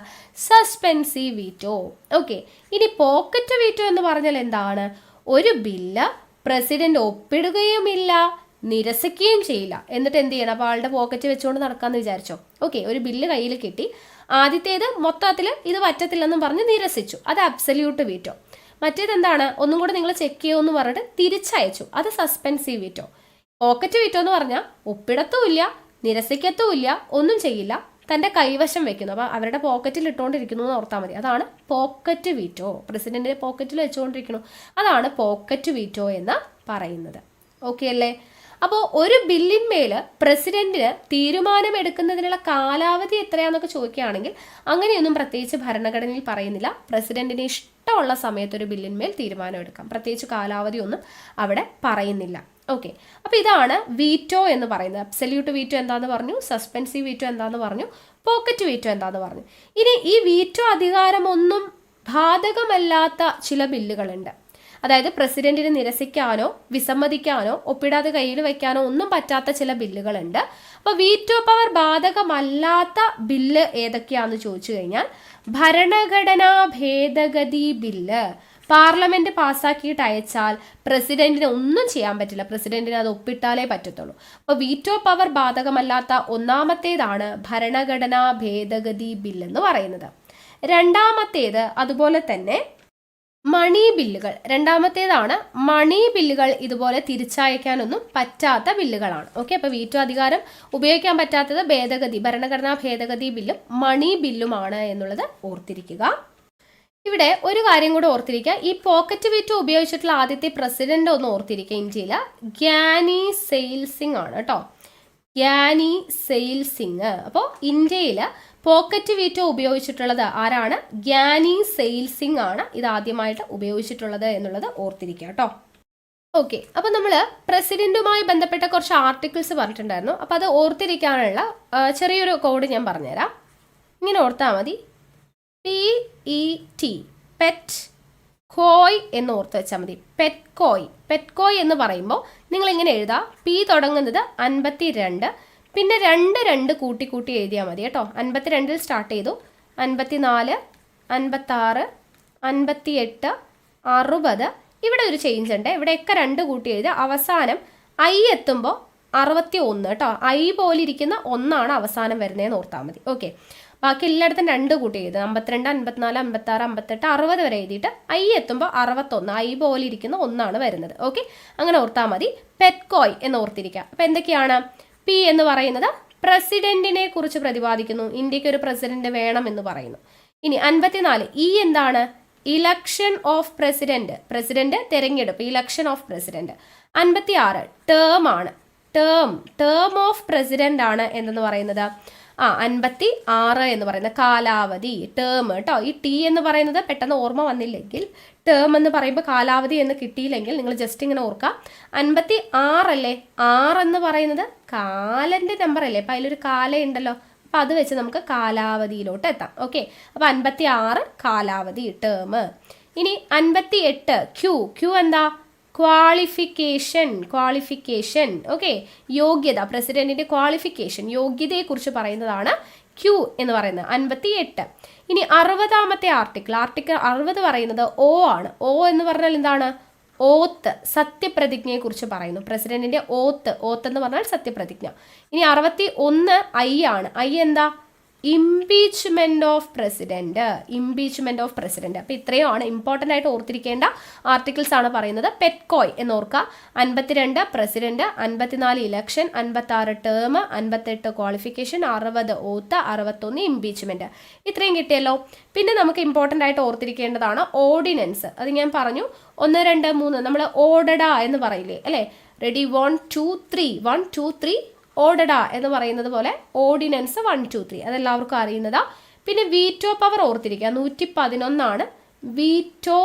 [SPEAKER 1] Suspensive veto. ഓക്കെ, ഇനി പോക്കറ്റ് വീറ്റോ എന്ന് പറഞ്ഞാൽ എന്താണ്? ഒരു ബില്ല് പ്രസിഡന്റ് ഒപ്പിടുകയുമില്ല, നിരസിക്കുകയും ചെയ്യില്ല, എന്നിട്ട് എന്ത് ചെയ്യണം? അപ്പോൾ ആളുടെ പോക്കറ്റ് വെച്ചുകൊണ്ട് നടക്കാമെന്ന് വിചാരിച്ചോ. ഓക്കെ, ഒരു ബില്ല് കയ്യിൽ കിട്ടി, ആദ്യത്തേത് മൊത്തത്തിൽ ഇത് പറ്റത്തില്ലെന്നും പറഞ്ഞ് നിരസിച്ചു, അത് അബ്സല്യൂട്ട് വീറ്റോ. മറ്റേതെന്താണ്? ഒന്നും കൂടെ നിങ്ങൾ ചെക്ക് ചെയ്യുമെന്ന് പറഞ്ഞിട്ട് തിരിച്ചയച്ചു, അത് സസ്പെൻസീവ് വീറ്റോ. പോക്കറ്റ് വീറ്റോ എന്ന് പറഞ്ഞാൽ ഒപ്പിടത്തുമില്ല, നിരസിക്കത്തുമില്ല, ഒന്നും ചെയ്യില്ല, തൻ്റെ കൈവശം വെക്കുന്നു. അപ്പോൾ അവരുടെ പോക്കറ്റിൽ ഇട്ടുകൊണ്ടിരിക്കുന്നു എന്ന് ഓർത്താൽ മതി. അതാണ് പോക്കറ്റ് വീറ്റോ. പ്രസിഡന്റിന്റെ പോക്കറ്റിൽ വെച്ചുകൊണ്ടിരിക്കുന്നു, അതാണ് പോക്കറ്റ് വീറ്റോ എന്ന് പറയുന്നത്. ഓക്കെ അല്ലേ? അപ്പോൾ ഒരു ബില്ലിന്മേൽ പ്രസിഡന്റിന് തീരുമാനമെടുക്കുന്നതിനുള്ള കാലാവധി എത്രയാണെന്നൊക്കെ ചോദിക്കുകയാണെങ്കിൽ അങ്ങനെയൊന്നും പ്രത്യേകിച്ച് ഭരണഘടനയിൽ പറയുന്നില്ല. പ്രസിഡന്റിന് ഇഷ്ടമുള്ള സമയത്ത് ഒരു ബില്ലിന്മേൽ തീരുമാനം എടുക്കാം, പ്രത്യേകിച്ച് കാലാവധി ഒന്നും അവിടെ പറയുന്നില്ല. ഓക്കെ, അപ്പോൾ ഇതാണ് വീറ്റോ എന്ന് പറയുന്നത്. അബ്സല്യൂട്ട് വീറ്റോ എന്താന്ന് പറഞ്ഞു, സസ്പെൻസീവ് വീറ്റോ എന്താന്ന് പറഞ്ഞു, പോക്കറ്റ് വീറ്റോ എന്താന്ന് പറഞ്ഞു. ഇനി ഈ വീറ്റോ അധികാരമൊന്നും ബാധകമല്ലാത്ത ചില ബില്ലുകളുണ്ട്. അതായത് പ്രസിഡന്റിന് നിരസിക്കാനോ വിസമ്മതിക്കാനോ ഒപ്പിടാതെ കയ്യിൽ വയ്ക്കാനോ ഒന്നും പറ്റാത്ത ചില ബില്ലുകളുണ്ട്. അപ്പോൾ വീറ്റോ പവർ ബാധകമല്ലാത്ത ബില്ല് ഏതൊക്കെയാണെന്ന് ചോദിച്ചു കഴിഞ്ഞാൽ ഭരണഘടനാ ഭേദഗതി ബില്ല് പാർലമെന്റ് പാസ്സാക്കിയിട്ട് അയച്ചാൽ പ്രസിഡന്റിന് ഒന്നും ചെയ്യാൻ പറ്റില്ല, പ്രസിഡന്റിന് അത് ഒപ്പിട്ടാലേ പറ്റത്തുള്ളൂ. അപ്പോൾ വീറ്റോ പവർ ബാധകമല്ലാത്ത ഒന്നാമത്തേതാണ് ഭരണഘടനാ ഭേദഗതി ബില്ല് എന്ന് പറയുന്നത്. രണ്ടാമത്തേത് അതുപോലെ തന്നെ മണി ബില്ലുകൾ. രണ്ടാമത്തേതാണ് മണി ബില്ലുകൾ. ഇതുപോലെ തിരിച്ചയക്കാനൊന്നും പറ്റാത്ത ബില്ലുകളാണ്. ഓക്കെ, അപ്പോൾ വീറ്റോ അധികാരം ഉപയോഗിക്കാൻ പറ്റാത്തത് ഭരണഘടനാ ഭേദഗതി ബില്ലും മണി ബില്ലുമാണ് എന്നുള്ളത് ഓർത്തിരിക്കുക. ഇവിടെ ഒരു കാര്യം കൂടെ ഓർത്തിരിക്കുക, ഈ പോക്കറ്റ് വീറ്റോ ഉപയോഗിച്ചിട്ടുള്ള ആദ്യത്തെ പ്രസിഡന്റ് ഒന്ന് ഓർത്തിരിക്കുക. ഇന്ത്യയിൽ ഗ്യാനി സെയിൽ സിംഗ് ആണ് കേട്ടോ, ഗ്യാനി സെയിൽ സിംഗ്. അപ്പോൾ ഇന്ത്യയിൽ പോക്കറ്റ് വീറ്റോ ഉപയോഗിച്ചിട്ടുള്ളത് ആരാണ്? ഗ്യാനി സെയിൽ സിംഗ് ആണ് ഇത് ആദ്യമായിട്ട് ഉപയോഗിച്ചിട്ടുള്ളത് എന്നുള്ളത് ഓർത്തിരിക്കുക കേട്ടോ. ഓക്കെ, അപ്പോൾ നമ്മൾ പ്രസിഡന്റുമായി ബന്ധപ്പെട്ട കുറച്ച് ആർട്ടിക്കിൾസ് പറഞ്ഞിട്ടുണ്ടായിരുന്നു. അപ്പോൾ അത് ഓർത്തിരിക്കാനുള്ള ചെറിയൊരു കോഡ് ഞാൻ പറഞ്ഞുതരാം. ഇങ്ങനെ ഓർത്താൽ മതി. PET പെറ്റ് കോയ് എന്ന് ഓർത്ത് വെച്ചാൽ മതി. പെറ്റ് കോയ് എന്ന് പറയുമ്പോൾ നിങ്ങൾ ഇങ്ങനെ എഴുതാം. P തുടങ്ങുന്നത് 52, പിന്നെ 2 കൂട്ടി എഴുതിയാൽ മതി കേട്ടോ. 52 സ്റ്റാർട്ട് ചെയ്തു, 54, 56, 58, 60. ഇവിടെ ഒരു ചേഞ്ച് ഉണ്ട്, ഇവിടെയൊക്കെ 2 കൂട്ടി എഴുതുക. അവസാനം ഐ എത്തുമ്പോൾ 61 കേട്ടോ. ഐ പോലെ ഇരിക്കുന്ന 1 അവസാനം വരുന്നതെന്ന് ഓർത്താൽ മതി. ഓക്കെ, ബാക്കി എല്ലായിടത്തും 2 കൂട്ടി എഴുതുക. 52, 54, 56, 58, 60 വരെ എഴുതിയിട്ട് ഐ എത്തുമ്പോൾ 61, ഐ പോലെ ഇരിക്കുന്ന 1 വരുന്നത്. ഓക്കെ, അങ്ങനെ ഓർത്താൽ മതി. പെറ്റ്കോയ് എന്ന് ഓർത്തിരിക്കുക. അപ്പം എന്തൊക്കെയാണ്? പി എന്ന് പറയുന്നത് പ്രസിഡന്റിനെ കുറിച്ച് പ്രതിപാദിക്കുന്നു, ഇന്ത്യക്ക് ഒരു പ്രസിഡന്റ് വേണം എന്ന് പറയുന്നു. ഇനി 54 ഇ എന്താണ്? ഇലക്ഷൻ ഓഫ് പ്രസിഡന്റ്, പ്രസിഡന്റ് തെരഞ്ഞെടുപ്പ്, ഇലക്ഷൻ ഓഫ് പ്രസിഡന്റ്. 56 ടേം ആണ്, ടേം ഓഫ് പ്രസിഡന്റ് ആണ് എന്തെന്ന് പറയുന്നത്. 56 എന്ന് പറയുന്നത് കാലാവധി, ടേം കേട്ടോ. ഈ ടി എന്ന് പറയുന്നത് പെട്ടെന്ന് ഓർമ്മ വന്നില്ലെങ്കിൽ, ടേം എന്ന് പറയുമ്പോൾ കാലാവധി എന്ന് കിട്ടിയില്ലെങ്കിൽ നിങ്ങൾ ജസ്റ്റ് ഇങ്ങനെ ഓർക്കുക. 56 അല്ലേ, 6 എന്ന് പറയുന്നത് കാലന്റെ നമ്പർ അല്ലേ, അപ്പം അതിലൊരു കാല ഉണ്ടല്ലോ, അപ്പം അത് വെച്ച് നമുക്ക് കാലാവധിയിലോട്ട് എത്താം. ഓക്കെ, അപ്പം 56 കാലാവധി, ടേം. ഇനി 58 ക്യൂ എന്താ? ക്വാളിഫിക്കേഷൻ. ഓക്കെ, യോഗ്യത, പ്രസിഡന്റിന്റെ ക്വാളിഫിക്കേഷൻ, യോഗ്യതയെക്കുറിച്ച് പറയുന്നതാണ് ക്യൂ എന്ന് പറയുന്നത്. 58. ഇനി 60ാമത്തെ ആർട്ടിക്കിൾ 60 പറയുന്നത് ഒ ആണ്. ഒ എന്ന് പറഞ്ഞാൽ എന്താണ്? ഓത്ത്, സത്യപ്രതിജ്ഞയെക്കുറിച്ച് പറയുന്നു. പ്രസിഡന്റിന്റെ ഓത്ത് എന്ന് പറഞ്ഞാൽ സത്യപ്രതിജ്ഞ. ഇനി 61 ഐ ആണ്. ഐ എന്താ? Impeachment of president. അപ്പോൾ ഇത്രയുമാണ് ഇമ്പോർട്ടൻ്റ് ആയിട്ട് ഓർത്തിരിക്കേണ്ട ആർട്ടിക്കിൾസ് ആണ് പറയുന്നത്. പെറ്റ്കോയ് എന്ന് ഓർക്കുക. 52 പ്രസിഡന്റ്, 54 ഇലക്ഷൻ, 56 ടേം, 58 ക്വാളിഫിക്കേഷൻ, 60 ഓത്ത്, 61 ഇംപീച്ച്മെന്റ്. ഇത്രയും കിട്ടിയല്ലോ. പിന്നെ നമുക്ക് ഇമ്പോർട്ടൻ്റ് ആയിട്ട് ഓർത്തിരിക്കേണ്ടതാണ് ഓർഡിനൻസ്. അത് ഞാൻ പറഞ്ഞു, 1, 2, 3 നമ്മൾ ഓർഡഡ എന്ന് പറയില്ലേ അല്ലേ? റെഡി 1, 2, 3 1, 2, 3 ഓർഡഡ എന്ന് പറയുന്നത് പോലെ ഓർഡിനൻസ് 1, 2, 3 അതെല്ലാവർക്കും അറിയുന്നതാ. പിന്നെ വീറ്റോ പവർ ഓർത്തിരിക്കുക. 111 വീറ്റോ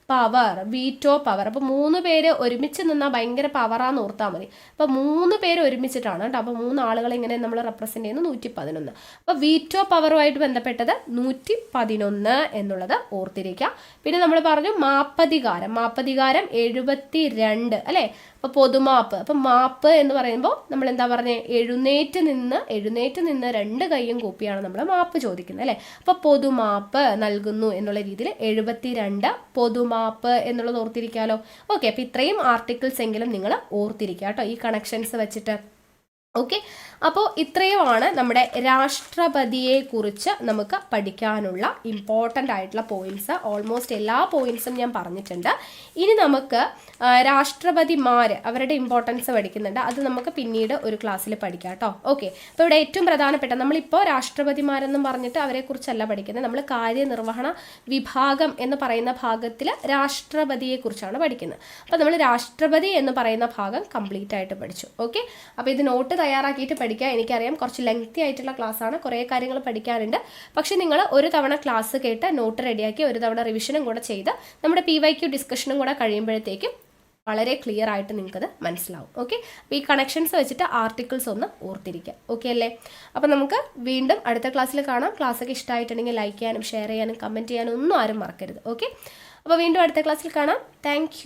[SPEAKER 1] പവർ. അപ്പോൾ 3 പേര് ഒരുമിച്ച് നിന്നാൽ ഭയങ്കര പവറാന്ന് ഓർത്താൽ മതി. അപ്പോൾ 3 പേര് ഒരുമിച്ചിട്ടാണ് കേട്ടോ. അപ്പോൾ 3 ആളുകളെ ഇങ്ങനെ നമ്മൾ റെപ്രസെന്റ് ചെയ്യുന്നു. 111. അപ്പോൾ വീറ്റോ പവറുമായിട്ട് ബന്ധപ്പെട്ടത് 111 എന്നുള്ളത് ഓർത്തിരിക്കുക. പിന്നെ നമ്മൾ പറഞ്ഞു മാപ്പധികാരം 72 അല്ലേ? അപ്പോൾ പൊതുമാപ്പ്. അപ്പം മാപ്പ് എന്ന് പറയുമ്പോൾ നമ്മൾ എന്താ പറഞ്ഞത്? എഴുന്നേറ്റ് നിന്ന് 2 കൈയും കൂപ്പിയാണ് നമ്മൾ മാപ്പ് ചോദിക്കുന്നത് അല്ലേ? അപ്പോൾ പൊതുമാപ്പ് നൽകുന്നു എന്നുള്ള രീതിയിൽ 72 പൊതുമാപ്പ് എന്നുള്ളത് ഓർത്തിരിക്കാമല്ലോ. ഓക്കെ, അപ്പോൾ ഇത്രയും ആർട്ടിക്കിൾസ് എങ്കിലും നിങ്ങൾ ഓർത്തിരിക്കുക കേട്ടോ, ഈ കണക്ഷൻസ് വെച്ചിട്ട്. ഓക്കെ, അപ്പോൾ ഇത്രയുമാണ് നമ്മുടെ രാഷ്ട്രപതിയെ കുറിച്ച് നമുക്ക് പഠിക്കാനുള്ള ഇമ്പോർട്ടൻ്റ് ആയിട്ടുള്ള പോയിന്റ്സ്. ഓൾമോസ്റ്റ് എല്ലാ പോയിന്റ്സും ഞാൻ പറഞ്ഞിട്ടുണ്ട്. ഇനി നമുക്ക് രാഷ്ട്രപതിമാർ അവരുടെ ഇമ്പോർട്ടൻസ് പഠിക്കുന്നുണ്ട്. അത് നമുക്ക് പിന്നീട് ഒരു ക്ലാസ്സിൽ പഠിക്കാം കേട്ടോ. ഓക്കെ, അപ്പോൾ ഇവിടെ ഏറ്റവും പ്രധാനപ്പെട്ട നമ്മളിപ്പോൾ രാഷ്ട്രപതിമാരെന്നും പറഞ്ഞിട്ട് അവരെക്കുറിച്ചല്ല പഠിക്കുന്നത്. നമ്മൾ കാര്യനിർവഹണ വിഭാഗം എന്ന് പറയുന്ന ഭാഗത്തിൽ രാഷ്ട്രപതിയെക്കുറിച്ചാണ് പഠിക്കുന്നത്. അപ്പോൾ നമ്മൾ രാഷ്ട്രപതി എന്ന് പറയുന്ന ഭാഗം കംപ്ലീറ്റ് ആയിട്ട് പഠിച്ചു. ഓക്കെ, അപ്പോൾ ഇത് നോട്ട് തയ്യാറാക്കിയിട്ട് പഠിക്കുക. എനിക്കറിയാം കുറച്ച് ലെങ്തി ആയിട്ടുള്ള ക്ലാസ്സാണ്, കുറേ കാര്യങ്ങൾ പഠിക്കാറുണ്ട്. പക്ഷേ നിങ്ങൾ ഒരു തവണ ക്ലാസ് കേട്ട് നോട്ട് റെഡിയാക്കി ഒരു തവണ റിവിഷനും കൂടെ ചെയ്ത് നമ്മുടെ PYQ ഡിസ്കഷനും കൂടെ കഴിയുമ്പോഴത്തേക്കും വളരെ ക്ലിയർ ആയിട്ട് നിങ്ങൾക്കത് മനസ്സിലാവും. ഓക്കെ, അപ്പോൾ ഈ കണക്ഷൻസ് വെച്ചിട്ട് ആർട്ടിക്കിൾസ് ഒന്ന് ഓർത്തിരിക്കുക. ഓക്കെ അല്ലേ? അപ്പോൾ നമുക്ക് വീണ്ടും അടുത്ത ക്ലാസ്സിൽ കാണാം. ക്ലാസ്സൊക്കെ ഇഷ്ടമായിട്ടുണ്ടെങ്കിൽ ലൈക്ക് ചെയ്യാനും ഷെയർ ചെയ്യാനും കമൻറ്റ് ചെയ്യാനും ഒന്നും ആരും മറക്കരുത്. ഓക്കെ, അപ്പോൾ വീണ്ടും അടുത്ത ക്ലാസ്സിൽ കാണാം. താങ്ക്